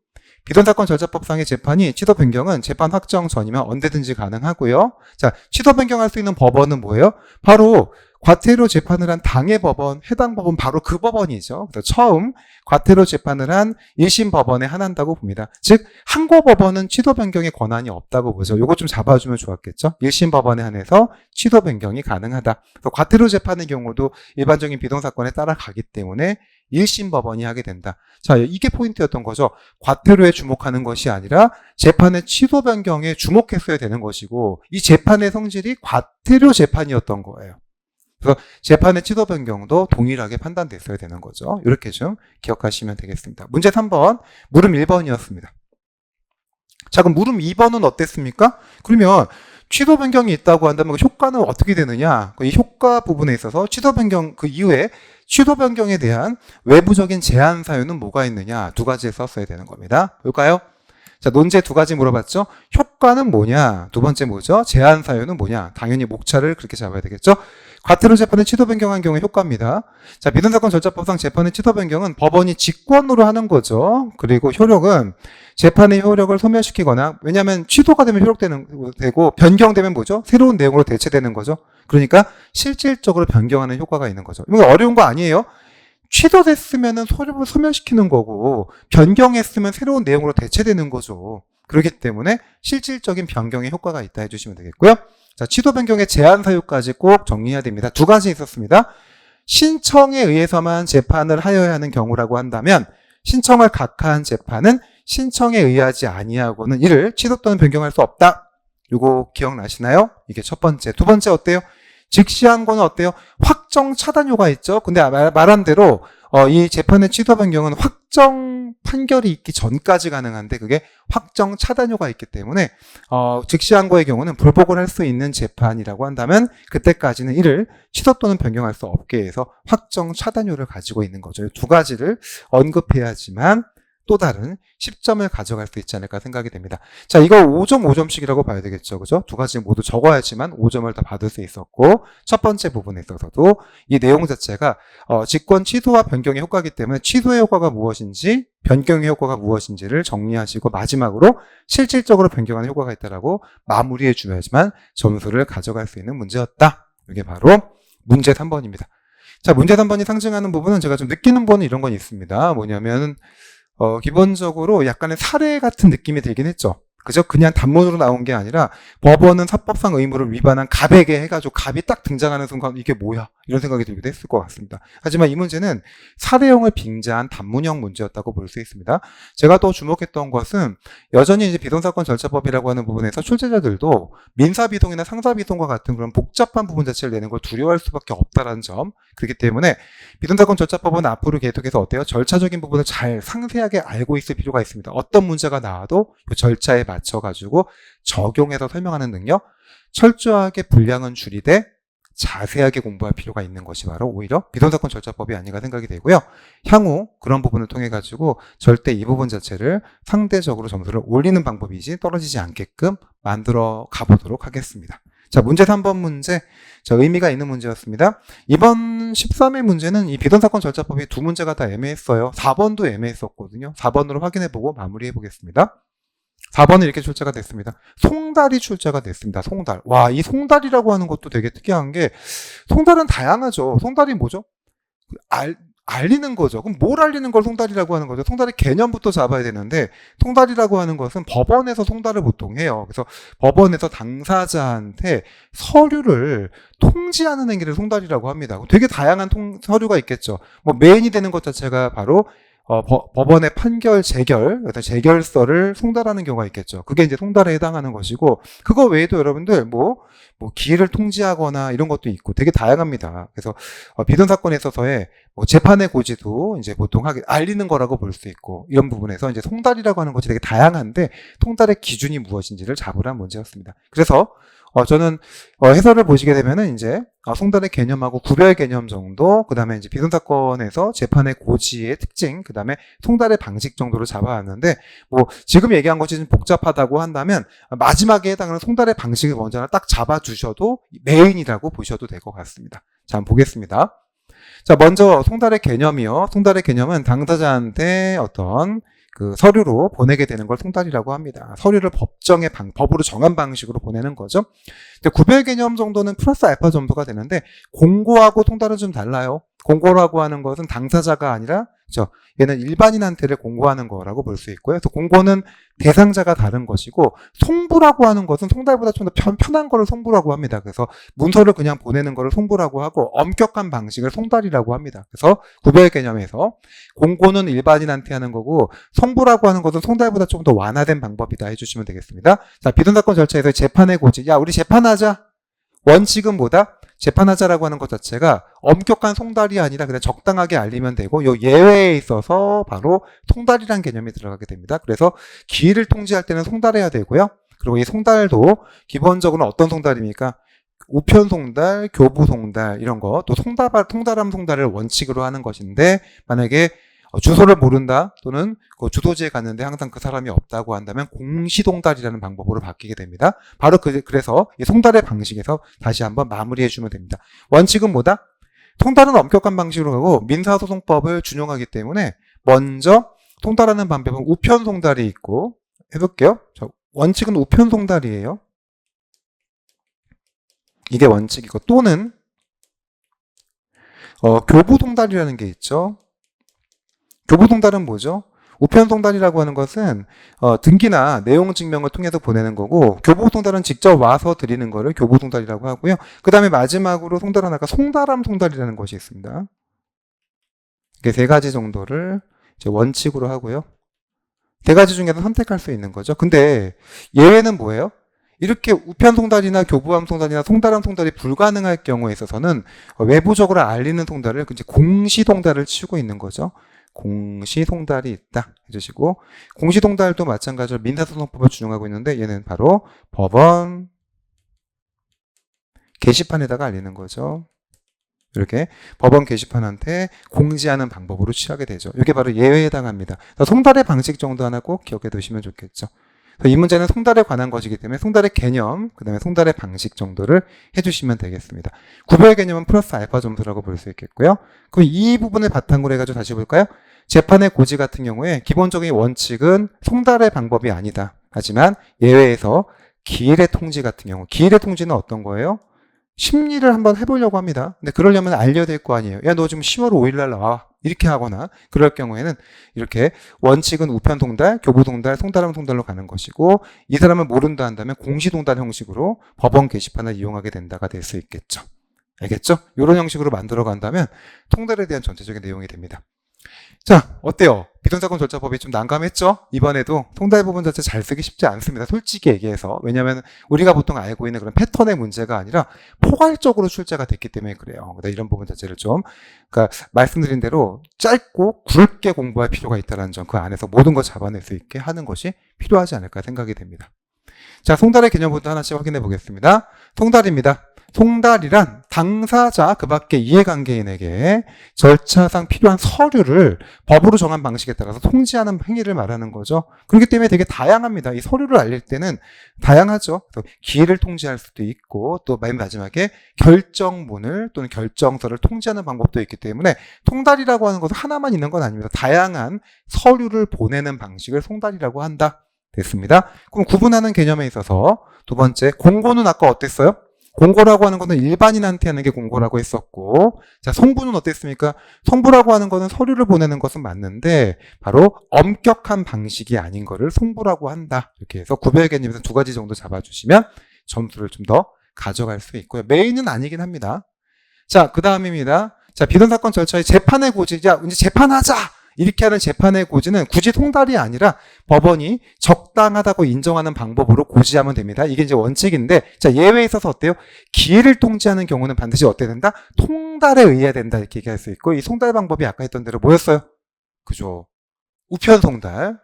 비선사건 절차법상의 재판이 취소 변경은 재판 확정 전이면 언제든지 가능하고요. 자, 취소 변경할 수 있는 법원은 뭐예요? 바로 과태료 재판을 한 당해 법원, 해당 법원 바로 그 법원이죠. 그래서 처음 과태료 재판을 한 1심 법원에 한한다고 봅니다. 즉 항고 법원은 취소 변경의 권한이 없다고 보죠. 이거 좀 잡아주면 좋았겠죠. 1심 법원에 한해서 취소 변경이 가능하다. 그래서 과태료 재판의 경우도 일반적인 비동사건에 따라가기 때문에 1심 법원이 하게 된다. 자, 이게 포인트였던 거죠. 과태료에 주목하는 것이 아니라 재판의 취소 변경에 주목했어야 되는 것이고 이 재판의 성질이 과태료 재판이었던 거예요. 그래서 재판의 취소 변경도 동일하게 판단됐어야 되는 거죠. 이렇게 좀 기억하시면 되겠습니다. 문제 3번, 물음 1번이었습니다. 자, 그럼 물음 2번은 어땠습니까? 그러면 취소 변경이 있다고 한다면 그 효과는 어떻게 되느냐? 이 효과 부분에 있어서 취소 변경 그 이후에 취소 변경에 대한 외부적인 제한 사유는 뭐가 있느냐? 두 가지에 썼어야 되는 겁니다. 볼까요? 자, 논제 두 가지 물어봤죠? 효과는 뭐냐? 두 번째 뭐죠? 제한 사유는 뭐냐? 당연히 목차를 그렇게 잡아야 되겠죠? 과태료 재판의 취소 변경한 경우의 효과입니다. 자, 비선사건 절차법상 재판의 취소 변경은 법원이 직권으로 하는 거죠. 그리고 효력은 재판의 효력을 소멸시키거나, 왜냐하면 취소가 되면 효력되고 변경되면 뭐죠? 새로운 내용으로 대체되는 거죠. 그러니까 실질적으로 변경하는 효과가 있는 거죠. 이거 어려운 거 아니에요. 취소됐으면 효력을 소멸시키는 거고 변경했으면 새로운 내용으로 대체되는 거죠. 그렇기 때문에 실질적인 변경의 효과가 있다 해주시면 되겠고요. 자, 취소 변경의 제한 사유까지 꼭 정리해야 됩니다. 두 가지 있었습니다. 신청에 의해서만 재판을 하여야 하는 경우라고 한다면 신청을 각하한 재판은 신청에 의하지 아니하고는 이를 취소 또는 변경할 수 없다. 이거 기억나시나요? 이게 첫 번째. 두 번째 어때요? 즉시한 거는 어때요? 확정 차단효가 있죠. 근데 말한 대로 이 재판의 취소 변경은 확정 판결이 있기 전까지 가능한데 그게 확정 차단효가 있기 때문에 즉시한 거의 경우는 불복을 할 수 있는 재판이라고 한다면 그때까지는 이를 취소 또는 변경할 수 없게 해서 확정 차단효를 가지고 있는 거죠. 이 두 가지를 언급해야지만 또 다른 10점을 가져갈 수 있지 않을까 생각이 됩니다. 자, 이거 5점 5점씩이라고 봐야 되겠죠. 그죠? 두 가지 모두 적어야지만 5점을 다 받을 수 있었고 첫 번째 부분에 있어서도 이 내용 자체가 직권 취소와 변경의 효과이기 때문에 취소의 효과가 무엇인지 변경의 효과가 무엇인지를 정리하시고 마지막으로 실질적으로 변경하는 효과가 있다라고 마무리해 줘야지만 점수를 가져갈 수 있는 문제였다. 이게 바로 문제 3번입니다. 자, 문제 3번이 상징하는 부분은 제가 좀 느끼는 부분은 이런 건 있습니다. 뭐냐면 기본적으로 약간의 사례 같은 느낌이 들긴 했죠. 그죠? 그냥 단문으로 나온 게 아니라 법원은 사법상 의무를 위반한 갑에게 해가지고 갑이 딱 등장하는 순간 이게 뭐야? 이런 생각이 들기도 했을 것 같습니다. 하지만 이 문제는 사례형을 빙자한 단문형 문제였다고 볼 수 있습니다. 제가 또 주목했던 것은 여전히 이제 비동사건 절차법이라고 하는 부분에서 출제자들도 민사비동이나 상사비동과 같은 그런 복잡한 부분 자체를 내는 걸 두려워할 수밖에 없다라는 점. 그렇기 때문에 비동사건 절차법은 앞으로 계속해서 어때요? 절차적인 부분을 잘 상세하게 알고 있을 필요가 있습니다. 어떤 문제가 나와도 그 절차에 맞춰가지고 적용해서 설명하는 능력, 철저하게 분량은 줄이되 자세하게 공부할 필요가 있는 것이 바로 오히려 비동사건 절차법이 아닌가 생각이 되고요. 향후 그런 부분을 통해 가지고 절대 이 부분 자체를 상대적으로 점수를 올리는 방법이지 떨어지지 않게끔 만들어 가보도록 하겠습니다. 자, 문제 3번 문제. 자, 의미가 있는 문제였습니다. 이번 13회 문제는 이 비동사건 절차법이 두 문제가 다 애매했어요. 4번도 애매했었거든요. 4번으로 확인해보고 마무리해 보겠습니다. 4번은 이렇게 출제가 됐습니다. 송달이 출제가 됐습니다. 송달. 와, 이 송달이라고 하는 것도 되게 특이한 게 송달은 다양하죠. 송달이 뭐죠? 알리는 거죠. 그럼 뭘 알리는 걸 송달이라고 하는 거죠? 송달의 개념부터 잡아야 되는데, 송달이라고 하는 것은 법원에서 송달을 보통 해요. 그래서 법원에서 당사자한테 서류를 통지하는 행위를 송달이라고 합니다. 되게 다양한 서류가 있겠죠. 뭐 메인이 되는 것 자체가 바로 법원의 판결 재결, 어떤 재결서를 송달하는 경우가 있겠죠. 그게 이제 송달에 해당하는 것이고, 그거 외에도 여러분들 뭐 기일을 통지하거나 이런 것도 있고 되게 다양합니다. 그래서 비선 사건에 있어서의 뭐 재판의 고지도 이제 보통 알리는 거라고 볼 수 있고, 이런 부분에서 이제 송달이라고 하는 것이 되게 다양한데, 송달의 기준이 무엇인지를 잡으란 문제였습니다. 그래서 저는 해설을 보시게 되면은 이제 송달의 개념하고 구별 개념 정도, 그 다음에 이제 비선 사건에서 재판의 고지의 특징, 그 다음에 송달의 방식 정도를 잡아왔는데, 뭐 지금 얘기한 것이 좀 복잡하다고 한다면 마지막에 해당하는 송달의 방식을 먼저 하나 딱 잡아주셔도 메인이라고 보셔도 될 것 같습니다. 자, 한번 보겠습니다. 자, 먼저 송달의 개념이요. 송달의 개념은 당사자한테 어떤 그 서류로 보내게 되는 걸 송달이라고 합니다. 서류를 법으로 정한 방식으로 보내는 거죠. 근데 구별 개념 정도는 플러스 알파 정도가 되는데, 공고하고 송달은 좀 달라요. 공고라고 하는 것은 당사자가 아니라 얘는 일반인한테를 공고하는 거라고 볼 수 있고요. 그래서 공고는 대상자가 다른 것이고, 송부라고 하는 것은 송달보다 좀 더 편한 거를 송부라고 합니다. 그래서 문서를 그냥 보내는 거를 송부라고 하고, 엄격한 방식을 송달이라고 합니다. 그래서 구별 개념에서 공고는 일반인한테 하는 거고, 송부라고 하는 것은 송달보다 좀 더 완화된 방법이다 해주시면 되겠습니다. 자, 비선사건 절차에서 재판의 고지, 야 우리 재판하자. 원칙은 뭐다? 재판하자라고 하는 것 자체가 엄격한 송달이 아니라 그냥 적당하게 알리면 되고, 요 예외에 있어서 바로 송달이라는 개념이 들어가게 됩니다. 그래서 기일을 통지할 때는 송달해야 되고요. 그리고 이 송달도 기본적으로 어떤 송달입니까? 우편 송달, 교부 송달 이런 거, 또 통달함 송달을 원칙으로 하는 것인데, 만약에 주소를 모른다 또는 그 주소지에 갔는데 항상 그 사람이 없다고 한다면 공시송달이라는 방법으로 바뀌게 됩니다. 바로 그래서 이 송달의 방식에서 다시 한번 마무리해 주면 됩니다. 원칙은 뭐다? 송달은 엄격한 방식으로 가고 민사소송법을 준용하기 때문에 먼저 송달하는 방법은 우편송달이 있고, 해볼게요. 원칙은 우편송달이에요. 이게 원칙이고, 또는 교부송달이라는 게 있죠. 교부송달은 뭐죠? 우편송달이라고 하는 것은 등기나 내용 증명을 통해서 보내는 거고, 교부송달은 직접 와서 드리는 거를 교부송달이라고 하고요. 그 다음에 마지막으로 송달 하나가 송달함 송달이라는 것이 있습니다. 이게 세 가지 정도를 이제 원칙으로 하고요. 세 가지 중에서 선택할 수 있는 거죠. 근데 예외는 뭐예요? 이렇게 우편송달이나 교부함 송달이나 송달함 송달이 불가능할 경우에 있어서는 외부적으로 알리는 송달을 이제 공시송달을 치고 있는 거죠. 공시송달이 있다 해주시고, 공시송달도 마찬가지로 민사소송법을 준용하고 있는데, 얘는 바로 법원 게시판에다가 알리는 거죠. 이렇게 법원 게시판한테 공지하는 방법으로 취하게 되죠. 이게 바로 예외에 해당합니다. 송달의 방식 정도 하나 꼭 기억해 두시면 좋겠죠. 이 문제는 송달에 관한 것이기 때문에 송달의 개념, 그 다음에 송달의 방식 정도를 해주시면 되겠습니다. 구별 개념은 플러스 알파 점수라고 볼 수 있겠고요. 그럼 이 부분을 바탕으로 해가지고 다시 볼까요? 재판의 고지 같은 경우에 기본적인 원칙은 송달의 방법이 아니다. 하지만 예외에서 기일의 통지 같은 경우, 기일의 통지는 어떤 거예요? 심리를 한번 해보려고 합니다. 근데 그러려면 알려야 될 거 아니에요. 야, 너 지금 10월 5일 날 나와. 이렇게 하거나, 그럴 경우에는 이렇게 원칙은 우편송달, 교부송달, 송달함 송달로 가는 것이고, 이 사람을 모른다 한다면 공시송달 형식으로 법원 게시판을 이용하게 된다가 될 수 있겠죠. 알겠죠? 이런 형식으로 만들어 간다면 송달에 대한 전체적인 내용이 됩니다. 자, 어때요? 비선사건 절차법이 좀 난감했죠? 이번에도 송달 부분 자체 잘 쓰기 쉽지 않습니다. 솔직히 얘기해서. 왜냐하면 우리가 보통 알고 있는 그런 패턴의 문제가 아니라 포괄적으로 출제가 됐기 때문에 그래요. 이런 부분 자체를 좀, 그러니까 말씀드린 대로 짧고 굵게 공부할 필요가 있다는 점, 그 안에서 모든 걸 잡아낼 수 있게 하는 것이 필요하지 않을까 생각이 됩니다. 자, 송달의 개념부터 하나씩 확인해 보겠습니다. 송달입니다. 송달이란 당사자 그 밖의 이해관계인에게 절차상 필요한 서류를 법으로 정한 방식에 따라서 통지하는 행위를 말하는 거죠. 그렇기 때문에 되게 다양합니다. 이 서류를 알릴 때는 다양하죠. 기일을 통지할 수도 있고, 또 맨 마지막에 결정문을 또는 결정서를 통지하는 방법도 있기 때문에 송달이라고 하는 것은 하나만 있는 건 아닙니다. 다양한 서류를 보내는 방식을 송달이라고 한다. 됐습니다. 그럼 구분하는 개념에 있어서 두 번째, 공고는 아까 어땠어요? 공고라고 하는 거는 일반인한테 하는 게 공고라고 했었고, 자, 송부는 어땠습니까? 송부라고 하는 거는 서류를 보내는 것은 맞는데 바로 엄격한 방식이 아닌 거를 송부라고 한다. 이렇게 해서 구별 개념에서 두 가지 정도 잡아주시면 점수를 좀 더 가져갈 수 있고요. 메인은 아니긴 합니다. 자, 그 다음입니다. 자, 비선 사건 절차의 재판의 고지. 자, 이제 재판하자! 이렇게 하는 재판의 고지는 굳이 송달이 아니라 법원이 적당하다고 인정하는 방법으로 고지하면 됩니다. 이게 이제 원칙인데, 자, 예외에 있어서 어때요? 기일을 통지하는 경우는 반드시 어때야 된다? 통달에 의해야 된다. 이렇게 얘기할 수 있고, 이 송달 방법이 아까 했던 대로 뭐였어요? 그죠? 우편 송달,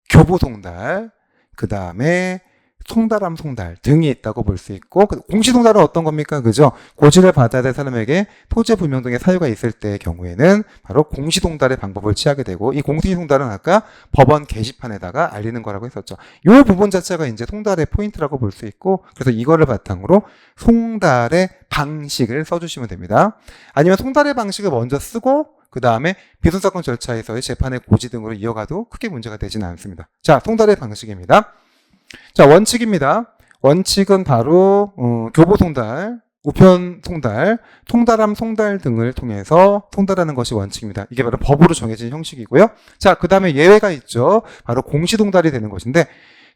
교부 송달, 그 다음에 송달함 송달 등이 있다고 볼 수 있고, 공시 송달은 어떤 겁니까? 그죠? 고지를 받아야 될 사람에게 토지 불명 등의 사유가 있을 때의 경우에는 바로 공시 송달의 방법을 취하게 되고, 이 공시 송달은 아까 법원 게시판에다가 알리는 거라고 했었죠. 이 부분 자체가 이제 송달의 포인트라고 볼 수 있고, 그래서 이거를 바탕으로 송달의 방식을 써주시면 됩니다. 아니면 송달의 방식을 먼저 쓰고 그 다음에 비선사건 절차에서의 재판의 고지 등으로 이어가도 크게 문제가 되지는 않습니다. 자, 송달의 방식입니다. 자, 원칙입니다. 원칙은 바로 교부 송달, 우편 송달, 송달함 송달 등을 통해서 송달하는 것이 원칙입니다. 이게 바로 법으로 정해진 형식이고요. 자, 그 다음에 예외가 있죠. 바로 공시 송달이 되는 것인데,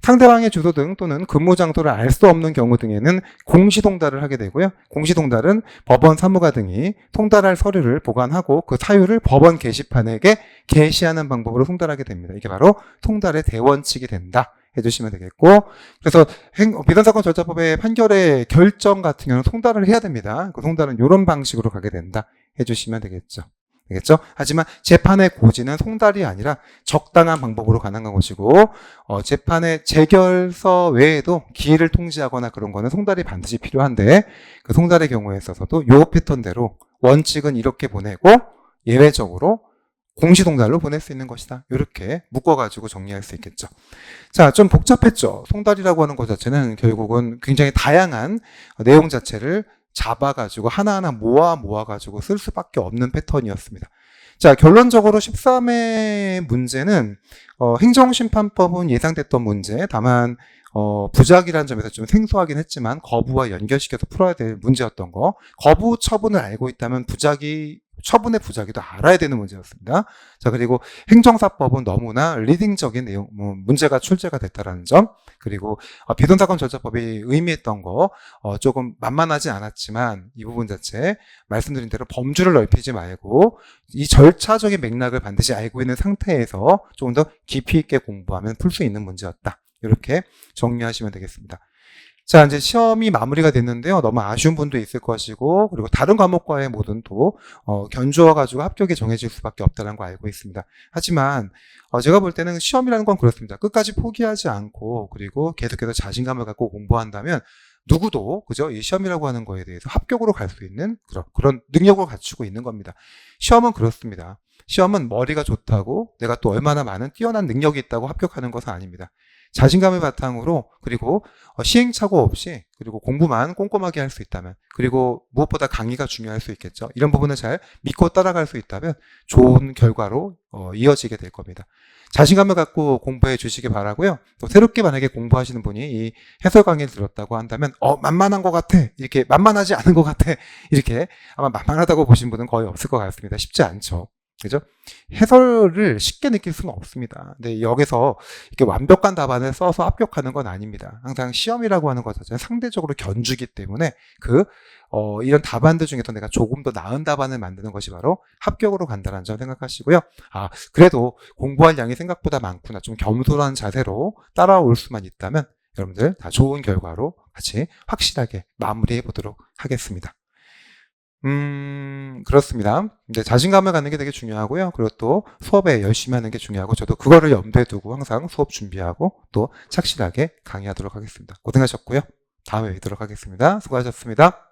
상대방의 주소 등 또는 근무 장소를 알 수 없는 경우 등에는 공시 송달을 하게 되고요. 공시 송달은 법원 사무가 등이 송달할 서류를 보관하고 그 사유를 법원 게시판에게 게시하는 방법으로 송달하게 됩니다. 이게 바로 송달의 대원칙이 된다 해주시면 되겠고, 그래서 비선사건 절차법의 판결의 결정 같은 경우는 송달을 해야 됩니다. 그 송달은 이런 방식으로 가게 된다 해주시면 되겠죠. 하지만 재판의 고지는 송달이 아니라 적당한 방법으로 가능한 것이고, 재판의 재결서 외에도 기일을 통지하거나 그런 거는 송달이 반드시 필요한데, 그 송달의 경우에 있어서도 요 패턴대로 원칙은 이렇게 보내고 예외적으로 공시 송달로 보낼 수 있는 것이다. 이렇게 묶어가지고 정리할 수 있겠죠. 자, 좀 복잡했죠. 송달이라고 하는 것 자체는 결국은 굉장히 다양한 내용 자체를 잡아가지고 하나하나 모아가지고 쓸 수밖에 없는 패턴이었습니다. 자, 결론적으로 13회 문제는 행정심판법은 예상됐던 문제, 다만 부작이라는 점에서 좀 생소하긴 했지만 거부와 연결시켜서 풀어야 될 문제였던 거, 거부 처분을 알고 있다면 처분의 부작위도 알아야 되는 문제였습니다. 자, 그리고 행정사법은 너무나 리딩적인 내용, 문제가 출제가 됐다라는 점, 그리고 비선사건 절차법이 의미했던 거, 조금 만만하지 않았지만 이 부분 자체 말씀드린 대로 범주를 넓히지 말고 이 절차적인 맥락을 반드시 알고 있는 상태에서 조금 더 깊이 있게 공부하면 풀 수 있는 문제였다. 이렇게 정리하시면 되겠습니다. 자, 이제 시험이 마무리가 됐는데요. 너무 아쉬운 분도 있을 것이고, 그리고 다른 과목과의 모든 또 견주어가지고 합격이 정해질 수밖에 없다는 거 알고 있습니다. 하지만 제가 볼 때는 시험이라는 건 그렇습니다. 끝까지 포기하지 않고, 그리고 계속해서 자신감을 갖고 공부한다면 누구도 그죠? 이 시험이라고 하는 거에 대해서 합격으로 갈 수 있는 그런 능력을 갖추고 있는 겁니다. 시험은 그렇습니다. 시험은 머리가 좋다고 내가 또 얼마나 많은 뛰어난 능력이 있다고 합격하는 것은 아닙니다. 자신감을 바탕으로, 그리고 시행착오 없이, 그리고 공부만 꼼꼼하게 할 수 있다면, 그리고 무엇보다 강의가 중요할 수 있겠죠. 이런 부분을 잘 믿고 따라갈 수 있다면 좋은 결과로 이어지게 될 겁니다. 자신감을 갖고 공부해 주시기 바라고요. 또 새롭게 만약에 공부하시는 분이 이 해설 강의를 들었다고 한다면 만만한 것 같아, 이렇게 만만하지 않은 것 같아, 이렇게 아마 만만하다고 보신 분은 거의 없을 것 같습니다. 쉽지 않죠. 그죠? 해설을 쉽게 느낄 수는 없습니다. 근데 여기서 이렇게 완벽한 답안을 써서 합격하는 건 아닙니다. 항상 시험이라고 하는 것 자체는 상대적으로 견주기 때문에 이런 답안들 중에서 내가 조금 더 나은 답안을 만드는 것이 바로 합격으로 간다는 점 생각하시고요. 그래도 공부할 양이 생각보다 많구나, 좀 겸손한 자세로 따라올 수만 있다면 여러분들 다 좋은 결과로 같이 확실하게 마무리해 보도록 하겠습니다. 그렇습니다. 이제 자신감을 갖는 게 되게 중요하고요. 그리고 또 수업에 열심히 하는 게 중요하고, 저도 그거를 염두에 두고 항상 수업 준비하고 또 착실하게 강의하도록 하겠습니다. 고생하셨고요. 다음에 뵙도록 하겠습니다. 수고하셨습니다.